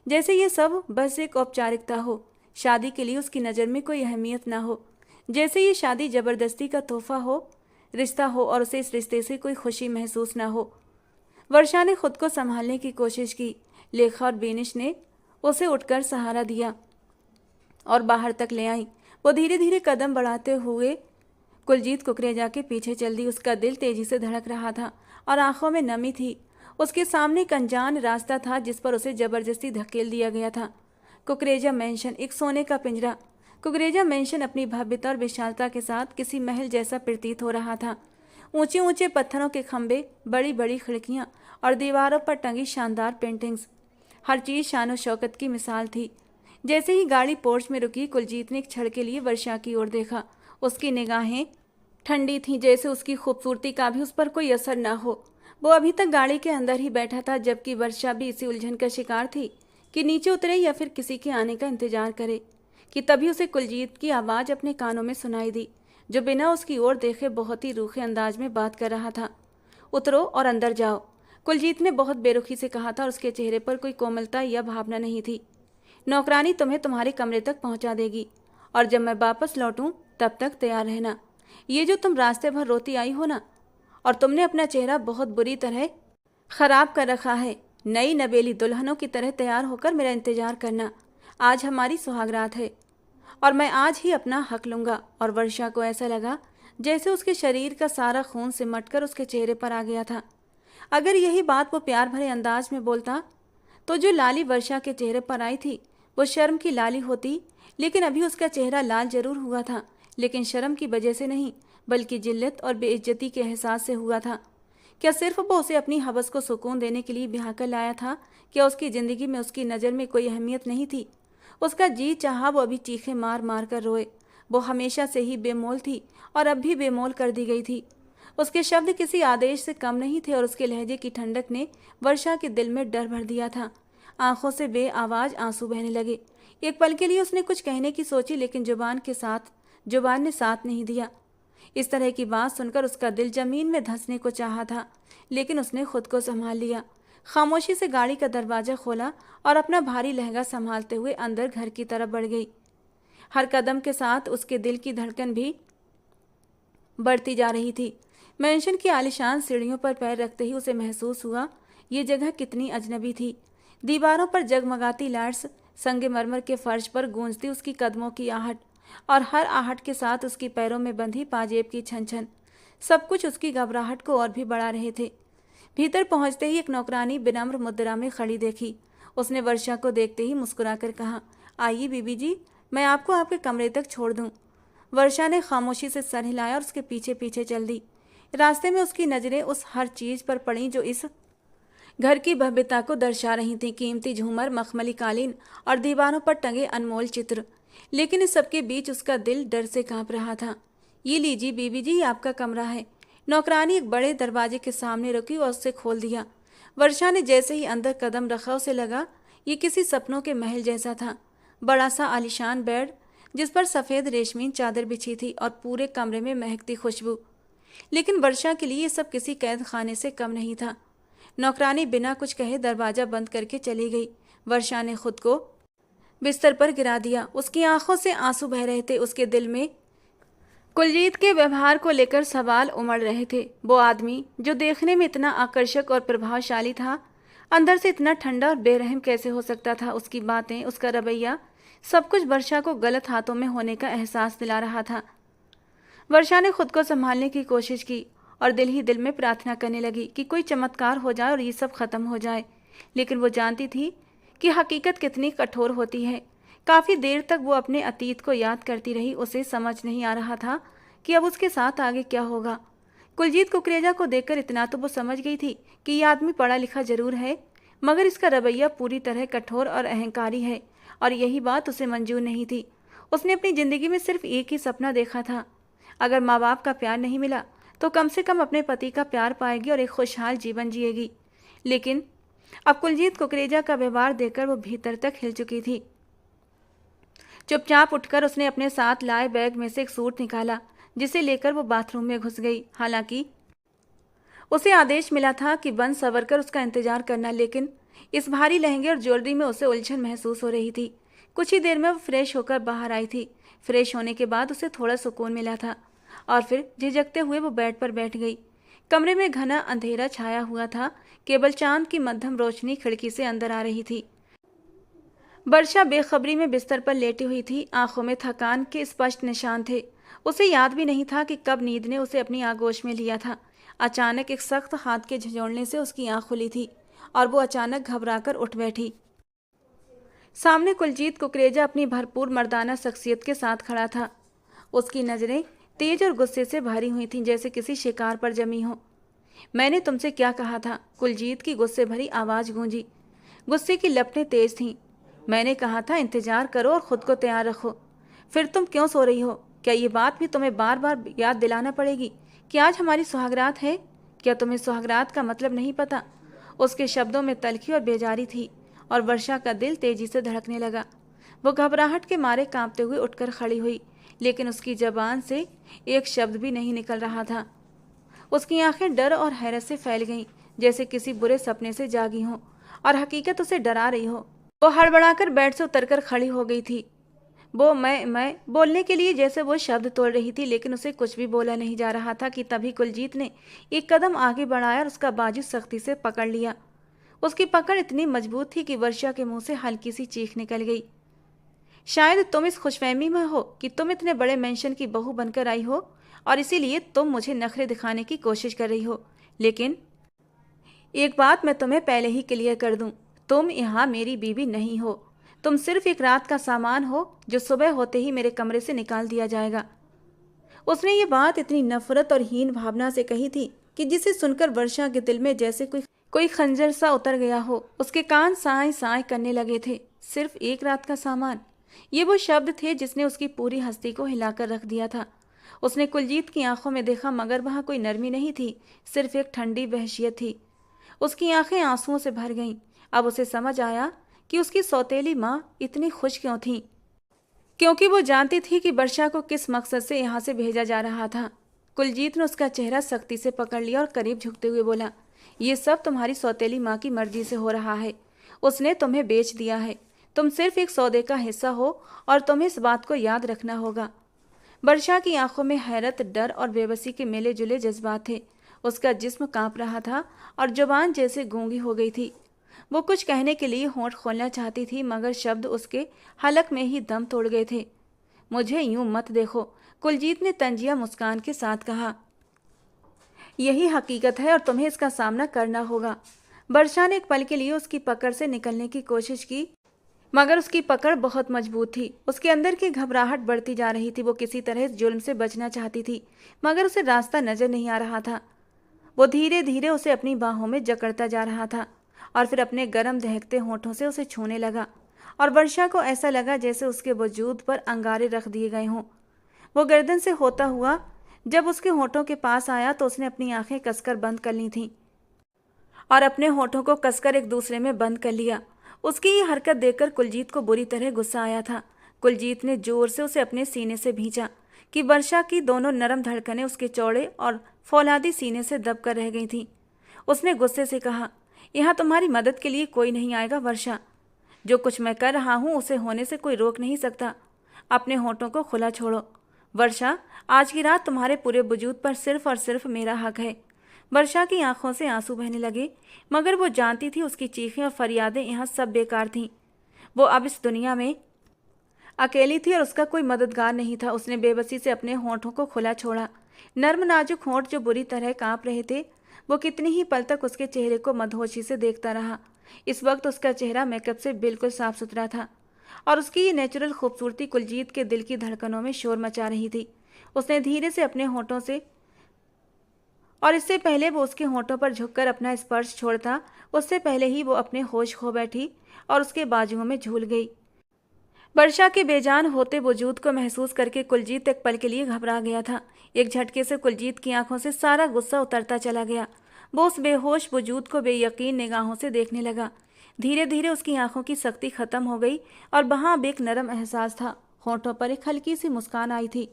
जैसे ये सब बस एक औपचारिकता हो, शादी के लिए उसकी नज़र में कोई अहमियत ना हो, जैसे ये शादी ज़बरदस्ती का तोहफा हो, रिश्ता हो और उसे इस रिश्ते से कोई खुशी महसूस ना हो। वर्षा ने खुद को संभालने की कोशिश की। लेखा और बेनिश ने उसे उठकर सहारा दिया और बाहर तक ले आई। वो धीरे धीरे कदम बढ़ाते हुए कुलजीत कुकरेजा के पीछे चल दी। उसका दिल तेजी से धड़क रहा था और आंखों में नमी थी। उसके सामने एक अनजान रास्ता था जिस पर उसे जबरदस्ती धकेल दिया गया था। कुकरेजा मैंशन, एक सोने का पिंजरा। कुकरेजा मैंशन अपनी भव्यता और विशालता के साथ किसी महल जैसा प्रतीत हो रहा था। ऊंचे ऊंचे पत्थरों के खंभे, बड़ी बड़ी खिड़कियां और दीवारों पर टंगी शानदार पेंटिंग्स, हर चीज़ शान और शौकत की मिसाल थी। जैसे ही गाड़ी पोर्च में रुकी, कुलजीत ने एक क्षण के लिए वर्षा की ओर देखा। उसकी निगाहें ठंडी थीं, जैसे उसकी खूबसूरती का भी उस पर कोई असर न हो। वो अभी तक गाड़ी के अंदर ही बैठा था, जबकि वर्षा भी इसी उलझन का शिकार थी कि नीचे उतरे या फिर किसी के आने का इंतजार करे, कि तभी उसे कुलजीत की आवाज़ अपने कानों में सुनाई दी, जो बिना उसकी ओर देखे बहुत ही रूखे अंदाज में बात कर रहा था। उतरो और अंदर जाओ, कुलजीत ने बहुत बेरुखी से कहा था और उसके चेहरे पर कोई कोमलता या भावना नहीं थी। नौकरानी तुम्हें तुम्हारे कमरे तक पहुंचा देगी और जब मैं वापस लौटूं तब तक तैयार रहना। ये जो तुम रास्ते भर रोती आई हो ना, और तुमने अपना चेहरा बहुत बुरी तरह खराब कर रखा है, नई नवेली दुल्हनों की तरह तैयार होकर मेरा इंतजार करना। आज हमारी सुहागरात है और मैं आज ही अपना हक लूँगा। और वर्षा को ऐसा लगा जैसे उसके शरीर का सारा खून सिमटकर उसके चेहरे पर आ गया था। अगर यही बात वो प्यार भरे अंदाज में बोलता तो जो लाली वर्षा के चेहरे पर आई थी वो शर्म की लाली होती, लेकिन अभी उसका चेहरा लाल जरूर हुआ था, लेकिन शर्म की वजह से नहीं, बल्कि जिल्लत और बेइज्जती के एहसास से हुआ था। क्या सिर्फ वो उसे अपनी हवस को सुकून देने के लिए ब्याह कर लाया था? क्या उसकी ज़िंदगी में उसकी नज़र में कोई अहमियत नहीं थी? उसका जी चाहा वो अभी चीखें मार मार कर रोए। वो हमेशा से ही बेमोल थी और अब भी बेमोल कर दी गई थी। उसके शब्द किसी आदेश से कम नहीं थे और उसके लहजे की ठंडक ने वर्षा के दिल में डर भर दिया था। आंखों से बेआवाज आंसू बहने लगे। एक पल के लिए उसने कुछ कहने की सोची, लेकिन जुबान ने साथ नहीं दिया। इस तरह की बात सुनकर उसका दिल जमीन में धंसने को चाहा था, लेकिन उसने खुद को संभाल लिया। खामोशी से गाड़ी का दरवाज़ा खोला और अपना भारी लहंगा संभालते हुए अंदर घर की तरफ बढ़ गई। हर कदम के साथ उसके दिल की धड़कन भी बढ़ती जा रही थी। मेंशन की आलीशान सीढ़ियों पर पैर रखते ही उसे महसूस हुआ ये जगह कितनी अजनबी थी। दीवारों पर जगमगाती लाइट्स, संगमरमर के फर्श पर गूंजती उसकी कदमों की आहट, और हर आहट के साथ उसकी पैरों में बंधी पाजेब की छन छन, सब कुछ उसकी घबराहट को और भी बढ़ा रहे थे। भीतर पहुंचते ही एक नौकरानी विनम्र मुद्रा में खड़ी देखी। उसने वर्षा को देखते ही मुस्कुराकर कहा, आइए बीबी जी, मैं आपको आपके कमरे तक छोड़ दूं। वर्षा ने खामोशी से सर हिलाया और उसके पीछे पीछे चल दी। रास्ते में उसकी नज़रें उस हर चीज़ पर पड़ी जो इस घर की भव्यता को दर्शा रही थी। कीमती झूमर, मखमली कालीन और दीवारों पर टंगे अनमोल चित्र। लेकिन इस सबके बीच उसका दिल डर से कांप रहा था। ये लीजिए बीबी जी, आपका कमरा है। नौकरानी एक बड़े दरवाजे के सामने रुकी और उससे खोल दिया। वर्षा ने जैसे ही अंदर कदम रखा उसे लगा ये किसी सपनों के महल जैसा था। बड़ा सा आलीशान बेड जिस पर सफ़ेद रेशमीन चादर बिछी थी और पूरे कमरे में महकती खुशबू। लेकिन वर्षा के लिए ये सब किसी कैद खाने से कम नहीं था। नौकरानी बिना कुछ कहे दरवाज़ा बंद करके चली गई। वर्षा ने खुद को बिस्तर पर गिरा दिया। उसकी आंखों से आंसू बह रहे थे। उसके दिल में कुलजीत के व्यवहार को लेकर सवाल उमड़ रहे थे। वो आदमी जो देखने में इतना आकर्षक और प्रभावशाली था, अंदर से इतना ठंडा और बेरहम कैसे हो सकता था? उसकी बातें, उसका रवैया, सब कुछ वर्षा को गलत हाथों में होने का एहसास दिला रहा था। वर्षा ने खुद को संभालने की कोशिश की और दिल ही दिल में प्रार्थना करने लगी कि कोई चमत्कार हो जाए और ये सब खत्म हो जाए। लेकिन वो जानती थी कि हकीकत कितनी कठोर होती है। काफ़ी देर तक वो अपने अतीत को याद करती रही। उसे समझ नहीं आ रहा था कि अब उसके साथ आगे क्या होगा। कुलजीत कुकरेजा को देखकर इतना तो वो समझ गई थी कि ये आदमी पढ़ा लिखा जरूर है, मगर इसका रवैया पूरी तरह कठोर और अहंकारी है, और यही बात उसे मंजूर नहीं थी। उसने अपनी ज़िंदगी में सिर्फ एक ही सपना देखा था, अगर माँ बाप का प्यार नहीं मिला तो कम से कम अपने पति का प्यार पाएगी और एक खुशहाल जीवन जिएगी। लेकिन अब कुलजीत कुकरेजा का व्यवहार देखकर वो भीतर तक हिल चुकी थी। चुपचाप उठकर उसने अपने साथ लाए बैग में से एक सूट निकाला, जिसे लेकर वो बाथरूम में घुस गई। हालांकि उसे आदेश मिला था कि बंद सवर कर उसका इंतजार करना, लेकिन इस भारी लहंगे और ज्वेलरी में उसे उलझन महसूस हो रही थी। कुछ ही देर में वो फ्रेश होकर बाहर आई थी। फ्रेश होने के बाद उसे थोड़ा सुकून मिला था और फिर झिझकते हुए वो बेड पर बैठ गई। कमरे में घना अंधेरा छाया हुआ था। केवल चांद की मध्यम रोशनी खिड़की से अंदर आ रही थी। वर्षा बेखबरी में बिस्तर पर लेटी हुई थी। आंखों में थकान के स्पष्ट निशान थे। उसे याद भी नहीं था कि कब नींद ने उसे अपनी आगोश में लिया था। अचानक एक सख्त हाथ के झंझोड़ने से उसकी आंख खुली थी और वो अचानक घबराकर उठ बैठी। सामने कुलजीत कुकरेजा अपनी भरपूर मर्दाना शख्सियत के साथ खड़ा था। उसकी नज़रें तेज और गुस्से से भरी हुई थीं, जैसे किसी शिकार पर जमी हो। मैंने तुमसे क्या कहा था? कुलजीत की गुस्से भरी आवाज़ गूंजी। गुस्से की लपटें तेज थीं। मैंने कहा था इंतजार करो और खुद को तैयार रखो। फिर तुम क्यों सो रही हो? क्या ये बात भी तुम्हें बार बार याद दिलाना पड़ेगी कि आज हमारी सुहागरात है? क्या तुम्हें सुहागरात का मतलब नहीं पता? उसके शब्दों में तल्खी और बेजारी थी और वर्षा का दिल तेजी से धड़कने लगा। वो घबराहट के मारे कांपते हुए उठकर खड़ी हुई, लेकिन उसकी जबान से एक शब्द भी नहीं निकल रहा था। उसकी आंखें डर और हैरत से फैल गईं, जैसे किसी बुरे सपने से जागी हों और हकीकत उसे डरा रही हो। वो हड़बड़ाकर बेड से उतरकर खड़ी हो गई थी। वो मैं बोलने के लिए जैसे वो शब्द तोड़ रही थी, लेकिन उसे कुछ भी बोला नहीं जा रहा था कि तभी कुलजीत ने एक कदम आगे बढ़ाया और उसका बाजू सख्ती से पकड़ लिया। उसकी पकड़ इतनी मजबूत थी कि वर्षा के मुंह से हल्की सी चीख निकल गई। शायद तुम इस खुशफहमी में हो कि तुम इतने बड़े मेंशन की बहू बनकर आई हो और इसीलिए तुम मुझे नखरे दिखाने की कोशिश कर रही हो। लेकिन एक बात मैं तुम्हें पहले ही क्लियर कर दूं, तुम यहाँ मेरी बीवी नहीं हो। तुम सिर्फ एक रात का सामान हो जो सुबह होते ही मेरे कमरे से निकाल दिया जाएगा। उसने ये बात इतनी नफरत और हीन भावना से कही थी कि जिसे सुनकर वर्षा के दिल में जैसे कोई खंजर सा उतर गया हो। उसके कान साए साए करने लगे थे। सिर्फ एक रात का सामान, ये वो शब्द थे जिसने उसकी पूरी हस्ती को हिलाकर रख दिया था। उसने कुलजीत की आंखों में देखा, मगर वहां कोई नरमी नहीं थी, सिर्फ एक ठंडी वहशियत थी। उसकी आंखें आंसुओं से भर गईं। अब उसे समझ आया कि उसकी सौतेली माँ इतनी खुश क्यों थी, क्योंकि वो जानती थी कि वर्षा को किस मकसद से यहाँ से भेजा जा रहा था। कुलजीत ने उसका चेहरा सख्ती से पकड़ लिया और करीब झुकते हुए बोला, ये सब तुम्हारी सौतेली माँ की मर्जी से हो रहा है। उसने तुम्हें बेच दिया है। तुम सिर्फ एक सौदे का हिस्सा हो और तुम्हें इस बात को याद रखना होगा। वर्षा की आंखों में हैरत, डर और बेबसी के मिले जुले जज्बात थे। उसका जिस्म कांप रहा था और जुबान जैसे गूंगी हो गई थी। वो कुछ कहने के लिए होंठ खोलना चाहती थी, मगर शब्द उसके हलक में ही दम तोड़ गए थे। मुझे यूं मत देखो, कुलजीत ने तंजिया मुस्कान के साथ कहा। यही हकीकत है और तुम्हें इसका सामना करना होगा। वर्षा ने एक पल के लिए उसकी पकड़ से निकलने की कोशिश की, मगर उसकी पकड़ बहुत मजबूत थी। उसके अंदर की घबराहट बढ़ती जा रही थी। वो किसी तरह इस जुल्म से बचना चाहती थी, मगर उसे रास्ता नजर नहीं आ रहा था। वो धीरे धीरे उसे अपनी बाहों में जकड़ता जा रहा था और फिर अपने गर्म दहकते होंठों से उसे छूने लगा। और वर्षा को ऐसा लगा जैसे उसके वजूद पर अंगारे रख दिए गए हों। वो गर्दन से होता हुआ जब उसके होंठों के पास आया तो उसने अपनी आंखें कसकर बंद कर ली थीं और अपने होंठों को कसकर एक दूसरे में बंद कर लिया। उसकी ये हरकत देखकर कुलजीत को बुरी तरह गुस्सा आया था। कुलजीत ने जोर से उसे अपने सीने से भींचा कि वर्षा की दोनों नरम धड़कनें उसके चौड़े और फौलादी सीने से दबकर रह गई थीं। उसने गुस्से से कहा, यहाँ तुम्हारी मदद के लिए कोई नहीं आएगा वर्षा। जो कुछ मैं कर रहा हूँ उसे होने से कोई रोक नहीं सकता। अपने होंठों को खुला छोड़ो। वर्षा, आज की रात तुम्हारे पूरे वजूद पर सिर्फ और सिर्फ मेरा हक है। वर्षा की आंखों से आंसू बहने लगे, मगर वो जानती थी उसकी चीखें और फरियादें यहाँ सब बेकार थीं। वो अब इस दुनिया में अकेली थी और उसका कोई मददगार नहीं था। उसने बेबसी से अपने होंठों को खुला छोड़ा। नर्म नाजुक होंठ जो बुरी तरह कांप रहे थे। वो कितनी ही पल तक उसके चेहरे को मदहोशी से देखता रहा। इस वक्त उसका चेहरा मेकअप से बिल्कुल साफ सुथरा था और उसकी ये नेचुरल खूबसूरती कुलजीत के दिल की धड़कनों में शोर मचा रही थी। उसने धीरे से अपने होंठों से, और इससे पहले वो उसके होंठों पर झुककर अपना स्पर्श छोड़ता, उससे पहले ही वो अपने होश खो बैठी और उसके बाजुओं में झूल गई। वर्षा के बेजान होते वजूद को महसूस करके कुलजीत एक पल के लिए घबरा गया था। एक झटके से कुलजीत की आंखों से सारा गुस्सा उतरता चला गया। वो उस बेहोश वजूद को बेयकीन निगाहों से देखने लगा। धीरे धीरे उसकी आंखों की सख्ती खत्म हो गई और वहां अब एक नरम एहसास था। होंठों पर एक हल्की सी मुस्कान आई थी।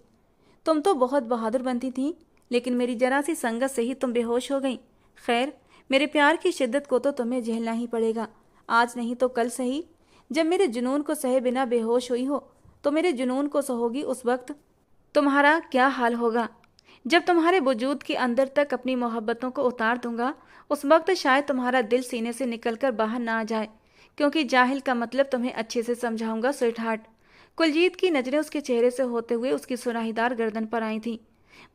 तुम तो बहुत बहादुर बनती थी, लेकिन मेरी जरा सी संगत से ही तुम बेहोश हो गई। खैर, मेरे प्यार की शिद्दत को तो तुम्हें झेलना ही पड़ेगा। आज नहीं तो कल सही। जब मेरे जुनून को सहे बिना बेहोश हुई हो तो मेरे जुनून को सहोगी, उस वक्त तुम्हारा क्या हाल होगा। जब तुम्हारे वजूद के अंदर तक अपनी मोहब्बतों को उतार दूंगा, उस वक्त शायद तुम्हारा दिल सीने से निकलकर बाहर ना आ जाए, क्योंकि जाहिल का मतलब तुम्हें अच्छे से समझाऊंगा स्वीट हार्ट। कुलजीत की नजरें उसके चेहरे से होते हुए उसकी सुराहीदार गर्दन पर आई थीं।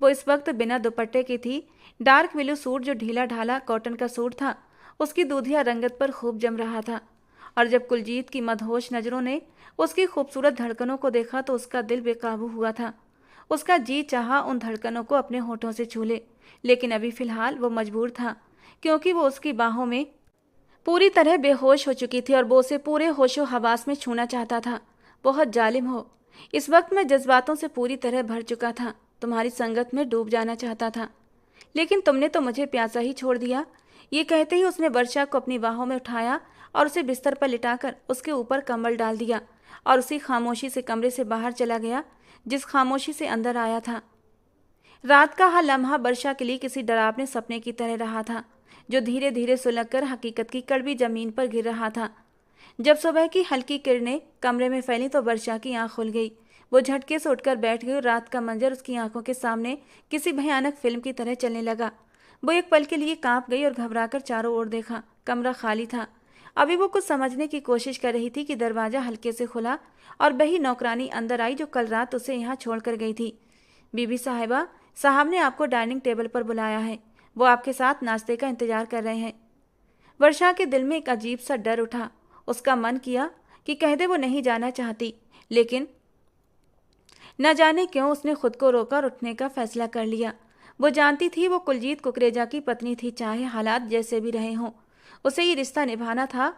वो इस वक्त बिना दुपट्टे की थी। डार्क ब्लू सूट जो ढीला ढाला कॉटन का सूट था, उसकी दूधिया रंगत पर खूब जम रहा था। और जब कुलजीत की मदहोश नजरों ने उसकी खूबसूरत धड़कनों को देखा तो उसका दिल बेकाबू हुआ था। उसका जी चाहा उन धड़कनों को अपने होठों से छू ले, लेकिन अभी फिलहाल वो मजबूर था, क्योंकि वो उसकी बाहों में पूरी तरह बेहोश हो चुकी थी और वो उसे पूरे होशो हवास में छूना चाहता था। बहुत जालिम हो। इस वक्त मैं जज्बातों से पूरी तरह भर चुका था, तुम्हारी संगत में डूब जाना चाहता था, लेकिन तुमने तो मुझे प्यासा ही छोड़ दिया। ये कहते ही उसने वर्षा को अपनी बाहों में उठाया और उसे बिस्तर पर लिटाकर उसके ऊपर कंबल डाल दिया और उसी खामोशी से कमरे से बाहर चला गया जिस खामोशी से अंदर आया था। रात का हर लम्हा वर्षा के लिए किसी डरावने सपने की तरह रहा था, जो धीरे धीरे सुलगकर हकीकत की कड़वी जमीन पर गिर रहा था। जब सुबह की हल्की किरणें कमरे में फैली तो वर्षा की आंख खुल गई। वो झटके से उठकर बैठ गई और रात का मंजर उसकी आंखों के सामने किसी भयानक फिल्म की तरह चलने लगा। वो एक पल के लिए कांप गई और घबराकर चारों ओर देखा। कमरा खाली था। अभी वो कुछ समझने की कोशिश कर रही थी कि दरवाजा हल्के से खुला और वही नौकरानी अंदर आई जो कल रात उसे यहाँ छोड़कर गई थी। बीबी साहिबा, साहब ने आपको डाइनिंग टेबल पर बुलाया है। वो आपके साथ नाश्ते का इंतजार कर रहे हैं। वर्षा के दिल में एक अजीब सा डर उठा। उसका मन किया कि कह दे वो नहीं जाना चाहती, लेकिन न जाने क्यों उसने खुद को रोका और उठने का फैसला कर लिया। वो जानती थी वो कुलजीत कुकरेजा की पत्नी थी, चाहे हालात जैसे भी रहे हों। उसे ये रिश्ता निभाना था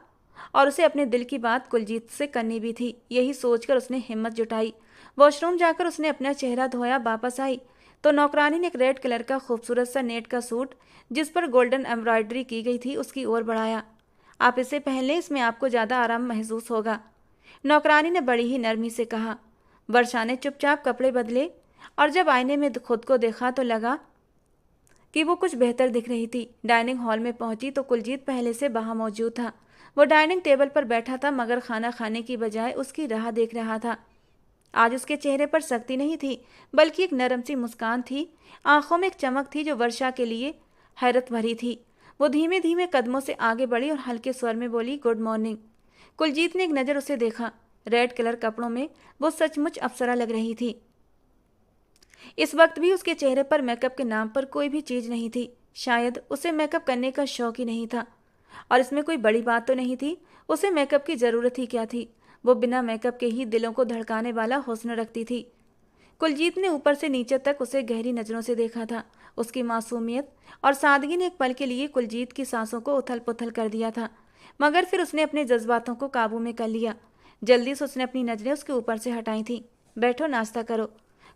और उसे अपने दिल की बात कुलजीत से करनी भी थी। यही सोचकर उसने हिम्मत जुटाई। वॉशरूम जाकर उसने अपना चेहरा धोया। वापस आई तो नौकरानी ने एक रेड कलर का खूबसूरत सा नेट का सूट जिस पर गोल्डन एम्ब्रॉयडरी की गई थी उसकी ओर बढ़ाया। आप इसे पहन लें, इसमें आपको ज़्यादा आराम महसूस होगा, नौकरानी ने बड़ी ही नरमी से कहा। वर्षा ने चुपचाप कपड़े बदले और जब आईने में खुद को देखा तो लगा कि वो कुछ बेहतर दिख रही थी। डाइनिंग हॉल में पहुंची तो कुलजीत पहले से वहां मौजूद था। वो डाइनिंग टेबल पर बैठा था मगर खाना खाने की बजाय उसकी राह देख रहा था। आज उसके चेहरे पर सख्ती नहीं थी बल्कि एक नरम सी मुस्कान थी। आंखों में एक चमक थी जो वर्षा के लिए हैरत भरी थी। वो धीमे धीमे कदमों से आगे बढ़ी और हल्के स्वर में बोली, गुड मॉर्निंग। कुलजीत ने एक नज़र उसे देखा। रेड कलर कपड़ों में वो सचमुच अप्सरा लग रही थी। इस वक्त भी उसके चेहरे पर मेकअप के नाम पर कोई भी चीज़ नहीं थी। शायद उसे मेकअप करने का शौक ही नहीं था और इसमें कोई बड़ी बात तो नहीं थी। उसे मेकअप की ज़रूरत ही क्या थी। वो बिना मेकअप के ही दिलों को धड़काने वाला हुस्न रखती थी। कुलजीत ने ऊपर से नीचे तक उसे गहरी नज़रों से देखा था। उसकी मासूमियत और सादगी ने एक पल के लिए कुलजीत की सांसों को उथल पुथल कर दिया था, मगर फिर उसने अपने जज्बातों को काबू में कर लिया। जल्दी से उसने अपनी नज़रें उसके ऊपर से हटाई थीं। बैठो, नाश्ता करो,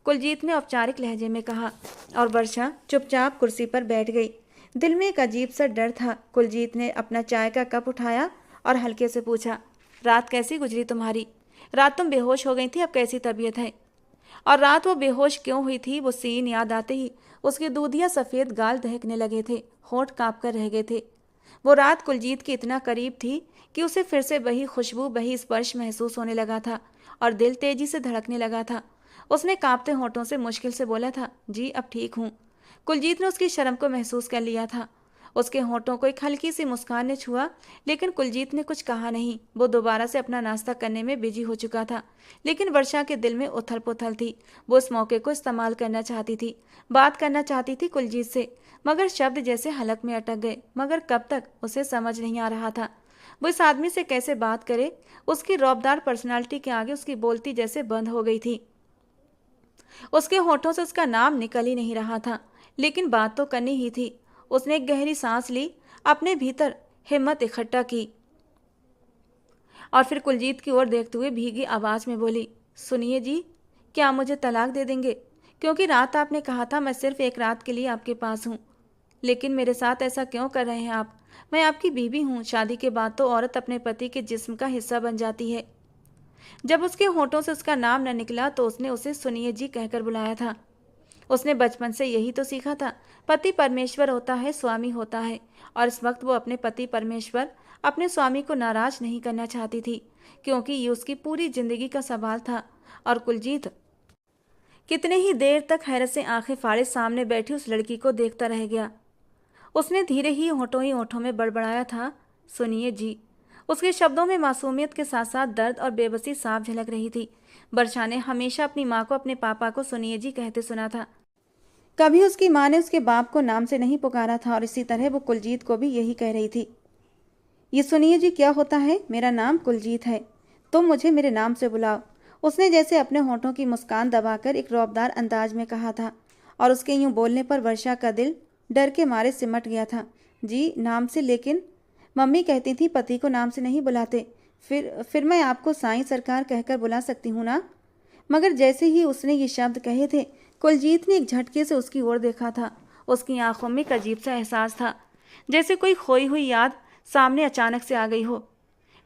कुलजीत ने औपचारिक लहजे में कहा और वर्षा चुपचाप कुर्सी पर बैठ गई। दिल में एक अजीब सा डर था। कुलजीत ने अपना चाय का कप उठाया और हल्के से पूछा, रात कैसी गुजरी तुम्हारी? रात तुम बेहोश हो गई थी, अब कैसी तबीयत है? और रात वो बेहोश क्यों हुई थी? वो सीन याद आते ही उसके दूधिया सफ़ेद गाल दहकने लगे थे, होंठ काँप कर रह गए थे। वो रात कुलजीत के इतना करीब थी कि उसे फिर से वही खुशबू, वही स्पर्श महसूस होने लगा था और दिल तेजी से धड़कने लगा था। उसने कांपते होंठों से मुश्किल से बोला था, जी अब ठीक हूँ। कुलजीत ने उसकी शर्म को महसूस कर लिया था। उसके होंठों को एक हल्की सी मुस्कान ने छुआ, लेकिन कुलजीत ने कुछ कहा नहीं। वो दोबारा से अपना नाश्ता करने में बिजी हो चुका था, लेकिन वर्षा के दिल में उथल पुथल थी। वो इस मौके को इस्तेमाल करना चाहती थी, बात करना चाहती थी कुलजीत से, मगर शब्द जैसे हलक में अटक गए। मगर कब तक, उसे समझ नहीं आ रहा था। वो इस आदमी से कैसे बात करे? उसकी रौबदार पर्सनालिटी के आगे उसकी बोलती जैसे बंद हो गई थी। उसके होठों से उसका नाम निकल ही नहीं रहा था, लेकिन बात तो करनी ही थी। उसने एक गहरी सांस ली, अपने भीतर हिम्मत इकट्ठा की और फिर कुलजीत की ओर देखते हुए भीगी आवाज़ में बोली, सुनिए जी, क्या मुझे तलाक दे देंगे? क्योंकि रात आपने कहा था मैं सिर्फ एक रात के लिए आपके पास हूँ, लेकिन मेरे साथ ऐसा क्यों कर रहे हैं आप? मैं आपकी बीवी हूँ। शादी के बाद तो औरत अपने पति के जिस्म का हिस्सा बन जाती है। जब उसके होठों से उसका नाम न निकला तो उसने उसे सुनिए जी कहकर बुलाया था। उसने बचपन से यही तो सीखा था, पति परमेश्वर होता है, स्वामी होता है। और इस वक्त वो अपने पति परमेश्वर, अपने स्वामी को नाराज नहीं करना चाहती थी, क्योंकि ये उसकी पूरी जिंदगी का सवाल था। और कुलजीत कितने ही देर तक हैरत से आंखें फाड़े सामने बैठी उस लड़की को देखता रह गया। उसने धीरे ही होठों में बड़बड़ाया था, सुनिए जी। उसके शब्दों में मासूमियत के साथ साथ दर्द और बेबसी साफ झलक रही थी। वर्षा ने हमेशा अपनी माँ को अपने पापा को सुनिए जी कहते सुना था। कभी उसकी माँ ने उसके बाप को नाम से नहीं पुकारा था और इसी तरह वो कुलजीत को भी यही कह रही थी। ये सुनिए जी क्या होता है? मेरा नाम कुलजीत है, तुम मुझे मेरे नाम से बुलाओ। उसने जैसे अपने होठों की मुस्कान दबाकर एक रौबदार अंदाज में कहा था और उसके यूं बोलने पर वर्षा का दिल डर के मारे सिमट गया था। जी नाम से, लेकिन मम्मी कहती थी पति को नाम से नहीं बुलाते। फिर मैं आपको साईं सरकार कहकर बुला सकती हूँ ना? मगर जैसे ही उसने ये शब्द कहे थे, कुलजीत ने एक झटके से उसकी ओर देखा था। उसकी आंखों में एक अजीब सा एहसास था, जैसे कोई खोई हुई याद सामने अचानक से आ गई हो।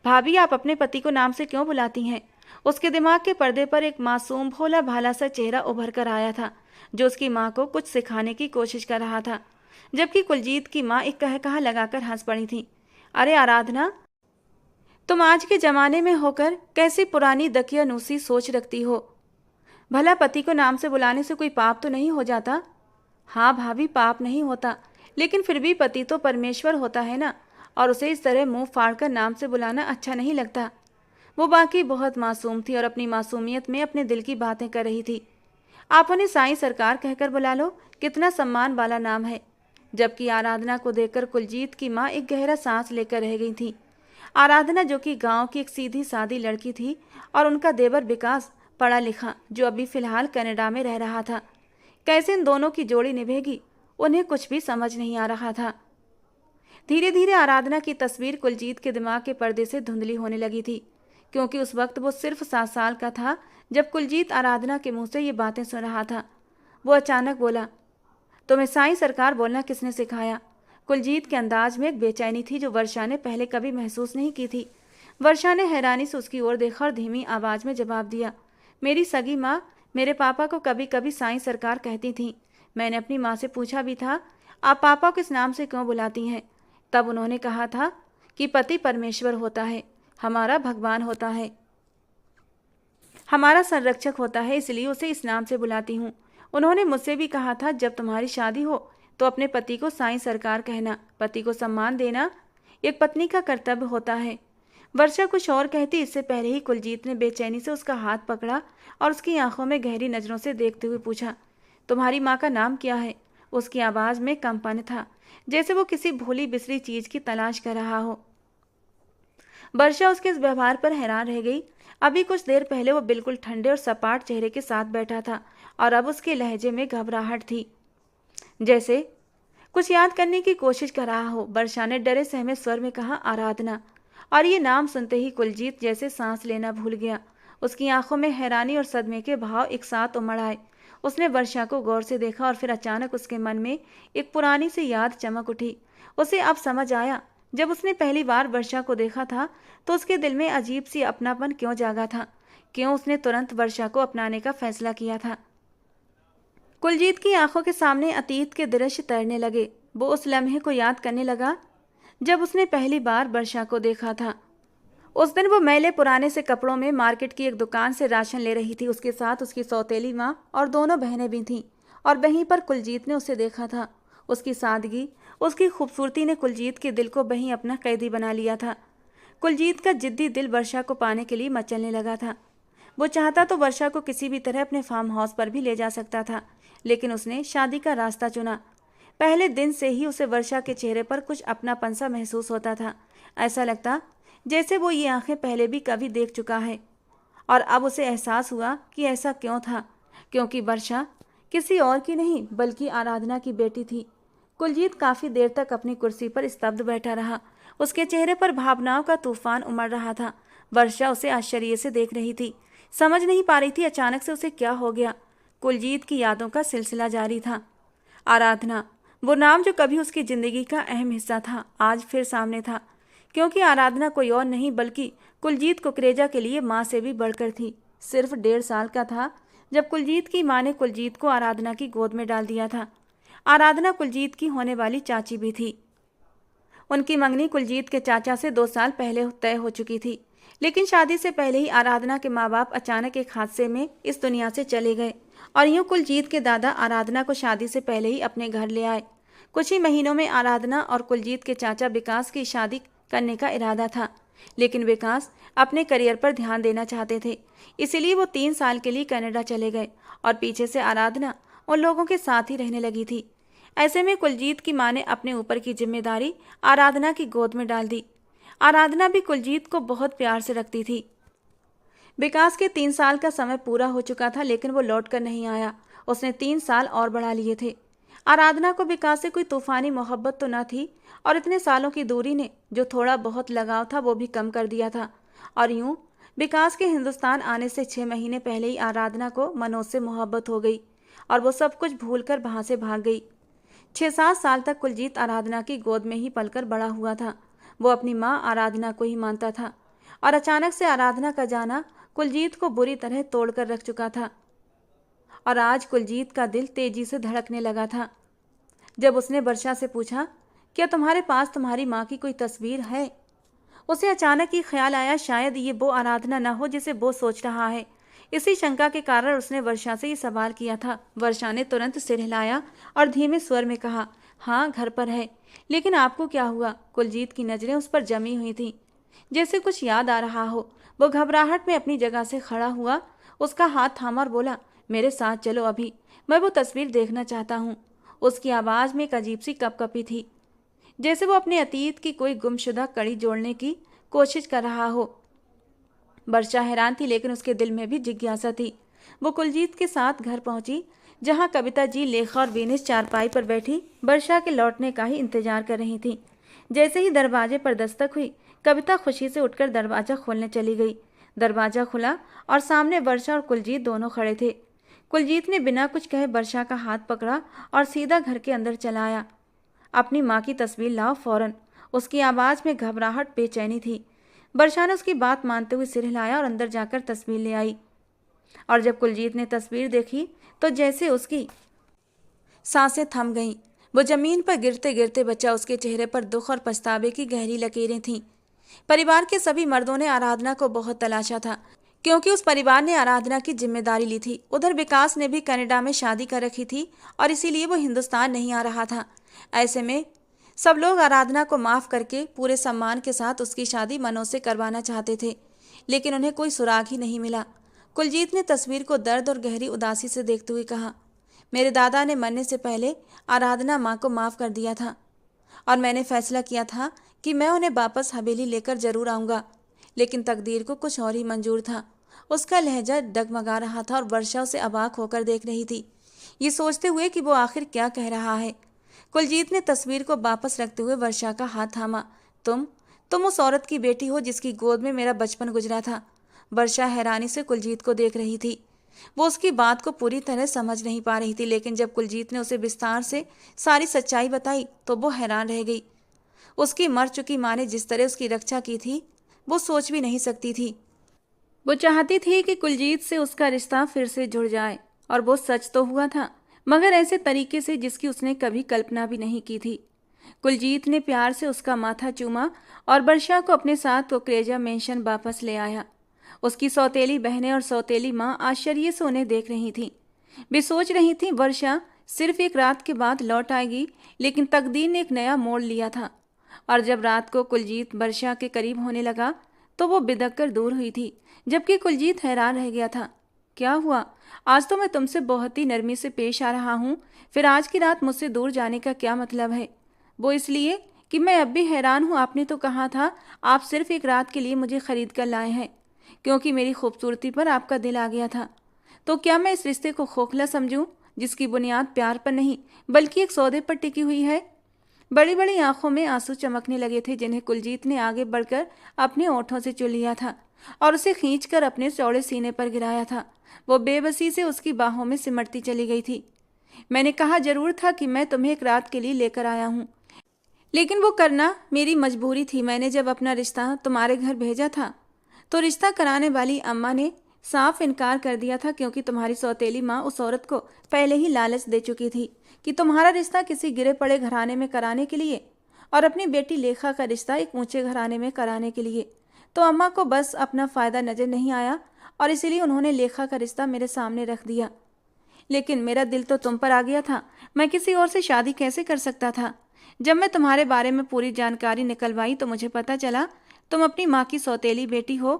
भाभी, आप अपने पति को नाम से क्यों बुलाती हैं? उसके दिमाग के पर्दे पर एक मासूम भोला भाला सा चेहरा उभर कर आया था, जो उसकी माँ को कुछ सिखाने की कोशिश कर रहा था। जबकि कुलजीत की माँ एक कहकहा लगाकर हंस पड़ी थी। अरे आराधना, तुम आज के जमाने में होकर कैसी पुरानी दकियानूसी सोच रखती हो? भला पति को नाम से बुलाने से कोई पाप तो नहीं हो जाता? हाँ भाभी, पाप नहीं होता, लेकिन फिर भी पति तो परमेश्वर होता है ना, और उसे इस तरह मुंह फाड़कर नाम से बुलाना अच्छा नहीं लगता। वो बाकी बहुत मासूम थी और अपनी मासूमियत में अपने दिल की बातें कर रही थी। आप उन्हें साईं सरकार कहकर बुला लो, कितना सम्मान वाला नाम है। जबकि आराधना को देखकर कुलजीत की माँ एक गहरा सांस लेकर रह गई थी। आराधना, जो कि गांव की एक सीधी सादी लड़की थी, और उनका देवर विकास, पढ़ा लिखा, जो अभी फिलहाल कनाडा में रह रहा था। कैसे इन दोनों की जोड़ी निभेगी, उन्हें कुछ भी समझ नहीं आ रहा था। धीरे धीरे आराधना की तस्वीर कुलजीत के दिमाग के पर्दे से धुंधली होने लगी थी, क्योंकि उस वक्त वो सिर्फ 7 साल का था जब कुलजीत आराधना के मुंह से ये बातें सुन रहा था। वो अचानक बोला, तुम्हें साईं सरकार बोलना किसने सिखाया? कुलजीत के अंदाज में एक बेचैनी थी जो वर्षा ने पहले कभी महसूस नहीं की थी। वर्षा ने हैरानी से उसकी ओर देखा और धीमी आवाज में जवाब दिया, मेरी सगी माँ मेरे पापा को कभी कभी साईं सरकार कहती थी। मैंने अपनी माँ से पूछा भी था, आप पापा को इस नाम से क्यों बुलाती हैं? तब उन्होंने कहा था कि पति परमेश्वर होता है, हमारा भगवान होता है, हमारा संरक्षक होता है, इसलिए उसे इस नाम से बुलाती हूँ। उन्होंने मुझसे भी कहा था, जब तुम्हारी शादी हो तो अपने पति को साईं सरकार कहना। पति को सम्मान देना एक पत्नी का कर्तव्य होता है। वर्षा कुछ और कहती, इससे पहले ही कुलजीत ने बेचैनी से उसका हाथ पकड़ा और उसकी आंखों में गहरी नजरों से देखते हुए पूछा, तुम्हारी माँ का नाम क्या है? उसकी आवाज में कंपन था, जैसे वो किसी भूली बिसरी चीज की तलाश कर रहा हो। वर्षा उसके इस व्यवहार पर हैरान रह गई। अभी कुछ देर पहले वो बिल्कुल ठंडे और सपाट चेहरे के साथ बैठा था, और अब उसके लहजे में घबराहट थी, जैसे कुछ याद करने की कोशिश कर रहा हो। वर्षा ने डरे सहमे स्वर में कहा, आराधना। और ये नाम सुनते ही कुलजीत जैसे सांस लेना भूल गया। उसकी आंखों में हैरानी और सदमे के भाव एक साथ उमड़ आए। उसने वर्षा को गौर से देखा और फिर अचानक उसके मन में एक पुरानी सी याद चमक उठी। उसे अब समझ आया, जब उसने पहली बार वर्षा को देखा था तो उसके दिल में अजीब सी अपनापन क्यों जागा था, क्यों उसने तुरंत वर्षा को अपनाने का फैसला किया था। कुलजीत की आंखों के सामने अतीत के दृश्य तैरने लगे। वो उस लम्हे को याद करने लगा जब उसने पहली बार वर्षा को देखा था। उस दिन वो मैले पुराने से कपड़ों में मार्केट की एक दुकान से राशन ले रही थी। उसके साथ उसकी सौतेली माँ और दोनों बहनें भी थीं, और वहीं पर कुलजीत ने उसे देखा था। उसकी सादगी, उसकी खूबसूरती ने कुलजीत के दिल को वहीं अपना कैदी बना लिया था। कुलजीत का जिद्दी दिल वर्षा को पाने के लिए मचलने लगा था। वो चाहता तो वर्षा को किसी भी तरह अपने फार्म हाउस पर भी ले जा सकता था, लेकिन उसने शादी का रास्ता चुना। पहले दिन से ही उसे वर्षा के चेहरे पर कुछ अपनापन सा महसूस होता था। ऐसा लगता जैसे वो ये आंखें पहले भी कभी देख चुका है। और अब उसे एहसास हुआ कि ऐसा क्यों था, क्योंकि वर्षा किसी और की नहीं बल्कि आराधना की बेटी थी। कुलजीत काफी देर तक अपनी कुर्सी पर स्तब्ध बैठा रहा। उसके चेहरे पर भावनाओं का तूफान उमड़ रहा था। वर्षा उसे आश्चर्य से देख रही थी, समझ नहीं पा रही थी अचानक से उसे क्या हो गया। कुलजीत की यादों का सिलसिला जारी था। आराधना, वो नाम जो कभी उसकी जिंदगी का अहम हिस्सा था, आज फिर सामने था, क्योंकि आराधना कोई और नहीं बल्कि कुलजीत कुकरेजा के लिए माँ से भी बढ़कर थी। सिर्फ 1.5 साल का था जब कुलजीत की माँ ने कुलजीत को आराधना की गोद में डाल दिया था। आराधना कुलजीत की होने वाली चाची भी थी। उनकी मंगनी कुलजीत के चाचा से 2 साल पहले तय हो चुकी थी, लेकिन शादी से पहले ही आराधना के माँ बाप अचानक एक हादसे में इस दुनिया से चले गए, और यूं कुलजीत के दादा आराधना को शादी से पहले ही अपने घर ले आए। कुछ ही महीनों में आराधना और कुलजीत के चाचा विकास की शादी करने का इरादा था, लेकिन विकास अपने करियर पर ध्यान देना चाहते थे, इसलिए वो 3 साल के लिए कनाडा चले गए, और पीछे से आराधना उन लोगों के साथ ही रहने लगी थी। ऐसे में कुलजीत की माँ ने अपने ऊपर की जिम्मेदारी आराधना की गोद में डाल दी। आराधना भी कुलजीत को बहुत प्यार से रखती थी। विकास के 3 साल का समय पूरा हो चुका था, लेकिन वो लौट कर नहीं आया। उसने 3 साल और बढ़ा लिए थे। आराधना को विकास से कोई तूफानी मोहब्बत तो न थी, और इतने सालों की दूरी ने जो थोड़ा बहुत लगाव था वो भी कम कर दिया था। और यूं विकास के हिंदुस्तान आने से 6 महीने पहले ही आराधना को मनोज से मोहब्बत हो गई और वो सब कुछ भूलकर वहां से भाग गई। 6-7 साल तक कुलजीत आराधना की गोद में ही पलकर बड़ा हुआ था। वो अपनी माँ आराधना को ही मानता था, और अचानक से आराधना का जाना कुलजीत को बुरी तरह तोड़कर रख चुका था। और आज कुलजीत का दिल तेजी से धड़कने लगा था। जब उसने वर्षा से पूछा, क्या तुम्हारे पास तुम्हारी माँ की कोई तस्वीर है, उसे अचानक ही ख्याल आया शायद ये वो आराधना न हो जिसे वो सोच रहा है। इसी शंका के कारण उसने वर्षा से ये सवाल किया था। वर्षा ने तुरंत सिर हिलाया और धीमे स्वर में कहा, हाँ घर पर है। लेकिन आपको क्या हुआ? कुलजीत की नजरें उस पर जमी हुई थीं, जैसे कुछ याद आ रहा हो। वो घबराहट में अपनी जगह से खड़ा हुआ, उसका हाथ थामा और बोला, मेरे साथ चलो, अभी मैं वो तस्वीर देखना चाहता हूँ। उसकी आवाज़ में एक अजीब सी कपकपी थी, जैसे वो अपने अतीत की कोई गुमशुदा कड़ी जोड़ने की कोशिश कर रहा हो। वर्षा हैरान थी, लेकिन उसके दिल में भी जिज्ञासा थी। वो कुलजीत के साथ घर पहुंची, जहां कविता जी, लेखा और वीनेश चारपाई पर बैठी वर्षा के लौटने का ही इंतजार कर रही थी। जैसे ही दरवाजे पर दस्तक हुई, कविता खुशी से उठकर दरवाजा खोलने चली गई। दरवाजा खुला और सामने वर्षा और कुलजीत दोनों खड़े थे। कुलजीत ने बिना कुछ कहे वर्षा का हाथ पकड़ा और सीधा घर के अंदर चला आया। अपनी माँ की तस्वीर लाओ फौरन। उसकी आवाज़ में घबराहट, बेचैनी थी। वर्षा ने उसकी बात मानते हुए सिर हिलाया और अंदर जाकर तस्वीर ले आई। और जब कुलजीत ने तस्वीर देखी तो जैसे उसकी सांसें थम गईं। वो जमीन पर गिरते गिरते बचा। उसके चेहरे पर दुख और पछतावे की गहरी लकीरें थीं। परिवार के सभी मर्दों ने आराधना को बहुत तलाशा था, क्योंकि उस परिवार ने आराधना की जिम्मेदारी ली थी। उधर विकास ने भी कनाडा में शादी कर रखी थी और इसीलिए वो हिंदुस्तान नहीं आ रहा था। ऐसे में सब लोग आराधना को माफ़ करके पूरे सम्मान के साथ उसकी शादी मनोज से करवाना चाहते थे, लेकिन उन्हें कोई सुराग ही नहीं मिला। कुलजीत ने तस्वीर को दर्द और गहरी उदासी से देखते हुए कहा, मेरे दादा ने मरने से पहले आराधना माँ को माफ़ कर दिया था, और मैंने फैसला किया था कि मैं उन्हें वापस हवेली लेकर जरूर आऊँगा। लेकिन तकदीर को कुछ और ही मंजूर था। उसका लहजा डगमगा रहा था और वर्षा उसे अवाक होकर देख रही थी, ये सोचते हुए कि वो आखिर क्या कह रहा है। कुलजीत ने तस्वीर को वापस रखते हुए वर्षा का हाथ थामा। तुम उस औरत की बेटी हो जिसकी गोद में मेरा बचपन गुजरा था। वर्षा हैरानी से कुलजीत को देख रही थी। वो उसकी बात को पूरी तरह समझ नहीं पा रही थी, लेकिन जब कुलजीत ने उसे विस्तार से सारी सच्चाई बताई तो वो हैरान रह गई। उसकी मर चुकी माँ ने जिस तरह उसकी रक्षा की थी, वो सोच भी नहीं सकती थी। वो चाहती थी कि कुलजीत से उसका रिश्ता फिर से जुड़ जाए, और वो सच तो हुआ था, मगर ऐसे तरीके से जिसकी उसने कभी कल्पना भी नहीं की थी। कुलजीत ने प्यार से उसका माथा चूमा और वर्षा को अपने साथ कुकरेजा मेंशन वापस ले आया। उसकी सौतेली बहनें और सौतेली माँ आश्चर्य से उन्हें देख रही थीं। वे सोच रही थीं वर्षा सिर्फ एक रात के बाद लौट आएगी, लेकिन तकदीर ने एक नया मोड़ लिया था। और जब रात को कुलजीत वर्षा के करीब होने लगा तो वो बिदक कर दूर हुई थी, जबकि कुलजीत हैरान रह गया था। क्या हुआ? आज तो मैं तुमसे बहुत ही नरमी से पेश आ रहा हूँ, फिर आज की रात मुझसे दूर जाने का क्या मतलब है? वो इसलिए कि मैं अब भी हैरान हूँ। आपने तो कहा था आप सिर्फ एक रात के लिए मुझे खरीद कर लाए हैं, क्योंकि मेरी खूबसूरती पर आपका दिल आ गया था। तो क्या मैं इस रिश्ते को खोखला समझूं, जिसकी बुनियाद प्यार पर नहीं बल्कि एक सौदे पर टिकी हुई है? बड़ी बड़ी आंखों में आंसू चमकने लगे थे, जिन्हें कुलजीत ने आगे बढ़कर अपने ओठों से चुन लिया था और उसे खींचकर अपने चौड़े सीने पर गिराया था। वो बेबसी से उसकी बाहों में सिमटती चली गई थी। मैंने कहा जरूर था कि मैं तुम्हें एक रात के लिए लेकर आया हूँ, लेकिन वो करना मेरी मजबूरी थी। मैंने जब अपना रिश्ता तुम्हारे घर भेजा था तो रिश्ता कराने वाली अम्मा ने साफ इनकार कर दिया था, क्योंकि तुम्हारी सौतेली माँ उस औरत को पहले ही लालच दे चुकी थी कि तुम्हारा रिश्ता किसी गिरे पड़े घराने में कराने के लिए और अपनी बेटी लेखा का रिश्ता एक ऊंचे घराने में कराने के लिए। तो अम्मा को बस अपना फ़ायदा नज़र नहीं आया और इसीलिए उन्होंने लेखा का रिश्ता मेरे सामने रख दिया। लेकिन मेरा दिल तो तुम पर आ गया था। मैं किसी और से शादी कैसे कर सकता था? जब मैं तुम्हारे बारे में पूरी जानकारी निकलवाई तो मुझे पता चला तुम अपनी माँ की सौतेली बेटी हो,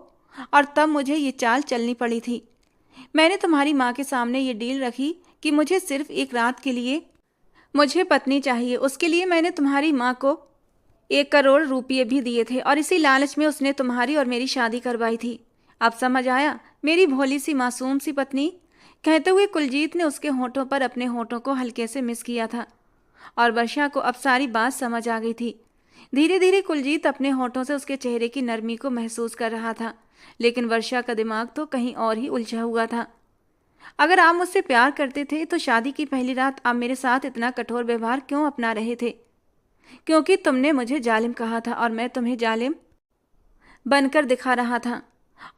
और तब मुझे ये चाल चलनी पड़ी थी। मैंने तुम्हारी माँ के सामने ये डील रखी कि मुझे सिर्फ एक रात के लिए मुझे पत्नी चाहिए। उसके लिए मैंने तुम्हारी माँ को 1 करोड़ रुपये भी दिए थे, और इसी लालच में उसने तुम्हारी और मेरी शादी करवाई थी। अब समझ आया? मेरी भोली सी मासूम सी पत्नी कहते हुए कुलजीत ने उसके होठों पर अपने होठों को हल्के से मिस किया था और वर्षा को अब सारी बात समझ आ गई थी। धीरे धीरे कुलजीत अपने होठों से उसके चेहरे की नरमी को महसूस कर रहा था, लेकिन वर्षा का दिमाग तो कहीं और ही उलझा हुआ था। अगर आप मुझसे प्यार करते थे तो शादी की पहली रात आप मेरे साथ इतना कठोर व्यवहार क्यों अपना रहे थे? क्योंकि तुमने मुझे जालिम कहा था और मैं तुम्हें जालिम बनकर दिखा रहा था।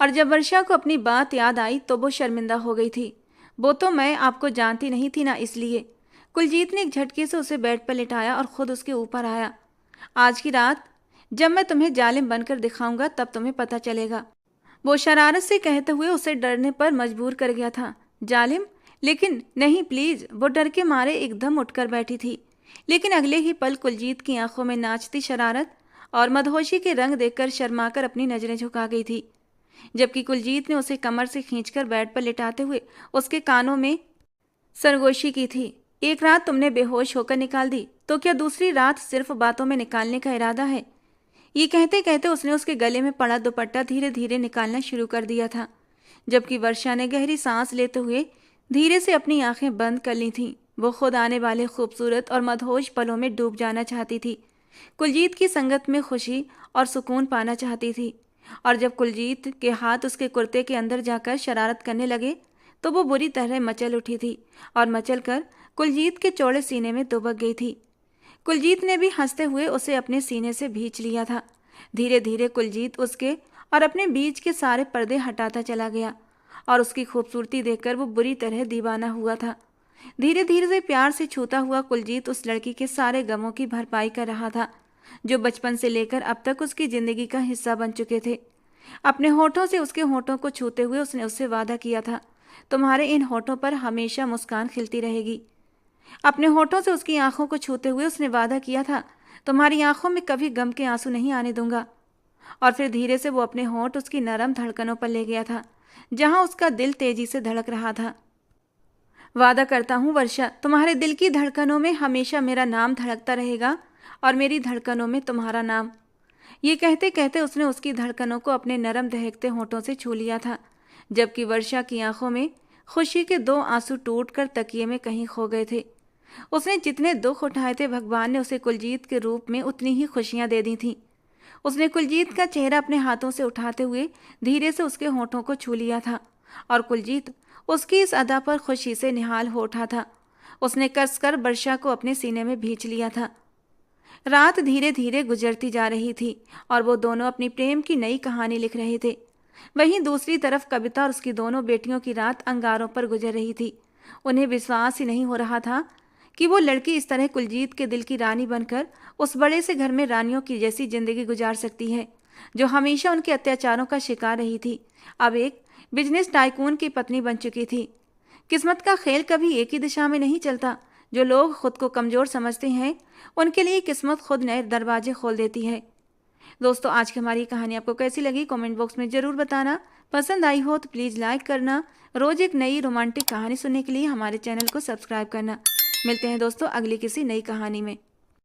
और जब वर्षा को अपनी बात याद आई तो वो शर्मिंदा हो गई थी। वो तो मैं आपको जानती नहीं थी ना, इसलिए। कुलजीत ने एक झटके से उसे बेड पर लिटाया और खुद उसके ऊपर आया। आज की रात जब मैं तुम्हें जालिम बनकर दिखाऊंगा तब तुम्हें पता चलेगा। वो शरारत से कहते हुए उसे डरने पर मजबूर कर गया था। जालिम? लेकिन नहीं, प्लीज। वो डर के मारे एकदम उठकर बैठी थी, लेकिन अगले ही पल कुलजीत की आंखों में नाचती शरारत और मदहोशी के रंग देखकर शर्माकर अपनी नजरें झुका गई थी। जबकि कुलजीत ने उसे कमर से खींचकर बेड पर लिटाते हुए उसके कानों में सरगोशी की थी। एक रात तुमने बेहोश होकर निकाल दी, तो क्या दूसरी रात सिर्फ बातों में निकालने का इरादा है? ये कहते कहते उसने उसके गले में पड़ा दुपट्टा धीरे धीरे निकालना शुरू कर दिया था, जबकि वर्षा ने गहरी सांस लेते हुए धीरे से अपनी आंखें बंद कर ली थीं। वो खुद आने वाले खूबसूरत और मदहोश पलों में डूब जाना चाहती थी। कुलजीत की संगत में खुशी और सुकून पाना चाहती थी। और जब कुलजीत के हाथ उसके कुर्ते के अंदर जाकर शरारत करने लगे तो वो बुरी तरह मचल उठी थी और मचल कर कुलजीत के चौड़े सीने में दुबक गई थी। कुलजीत ने भी हंसते हुए उसे अपने सीने से भींच लिया था। धीरे धीरे कुलजीत उसके और अपने बीच के सारे पर्दे हटाता चला गया और उसकी खूबसूरती देखकर वो बुरी तरह दीवाना हुआ था। धीरे धीरे से प्यार से छूता हुआ कुलजीत उस लड़की के सारे गमों की भरपाई कर रहा था, जो बचपन से लेकर अब तक उसकी जिंदगी का हिस्सा बन चुके थे। अपने होठों से उसके होठों को छूते हुए उसने उससे वादा किया था, तुम्हारे इन होठों पर हमेशा मुस्कान खिलती रहेगी। अपने होठों से उसकी आंखों को छूते हुए उसने वादा किया था, तुम्हारी आंखों में कभी गम के आंसू नहीं आने दूंगा। और फिर धीरे से वो अपने होठ उसकी नरम धड़कनों पर ले गया था, जहां उसका दिल तेजी से धड़क रहा था। वादा करता हूँ वर्षा, तुम्हारे दिल की धड़कनों में हमेशा मेरा नाम धड़कता रहेगा और मेरी धड़कनों में तुम्हारा नाम। ये कहते कहते उसने उसकी धड़कनों को अपने नरम दहकते होठों से छू लिया था, जबकि वर्षा की आंखों में खुशी के दो आंसू टूटकर तकिए में कहीं खो गए थे। उसने जितने दुख उठाए थे, भगवान ने उसे कुलजीत के रूप में उतनी ही खुशियां दे दी थीं। उसने कुलजीत का चेहरा अपने हाथों से उठाते हुए धीरे से उसके होठों को छू लिया था और कुलजीत उसकी इस अदा पर खुशी से निहाल हो उठा था। उसने कसकर वर्षा को अपने सीने में भींच लिया था। रात धीरे धीरे गुजरती जा रही थी और वो दोनों अपनी प्रेम की नई कहानी लिख रहे थे। वहीं दूसरी तरफ कविता और उसकी दोनों बेटियों की रात अंगारों पर गुजर रही थी। उन्हें विश्वास ही नहीं हो रहा था कि वो लड़की इस तरह कुलजीत के दिल की रानी बनकर उस बड़े से घर में रानियों की जैसी जिंदगी गुजार सकती है, जो हमेशा उनके अत्याचारों का शिकार रही थी। अब एक बिजनेस टाइकून की पत्नी बन चुकी थी। किस्मत का खेल कभी एक ही दिशा में नहीं चलता। जो लोग खुद को कमज़ोर समझते हैं, उनके लिए किस्मत खुद नए दरवाजे खोल देती है। दोस्तों, आज की हमारी कहानी आपको कैसी लगी कमेंट बॉक्स में ज़रूर बताना। पसंद आई हो तो प्लीज़ लाइक करना। रोज़ एक नई रोमांटिक कहानी सुनने के लिए हमारे चैनल को सब्सक्राइब करना। मिलते हैं दोस्तों अगली किसी नई कहानी में।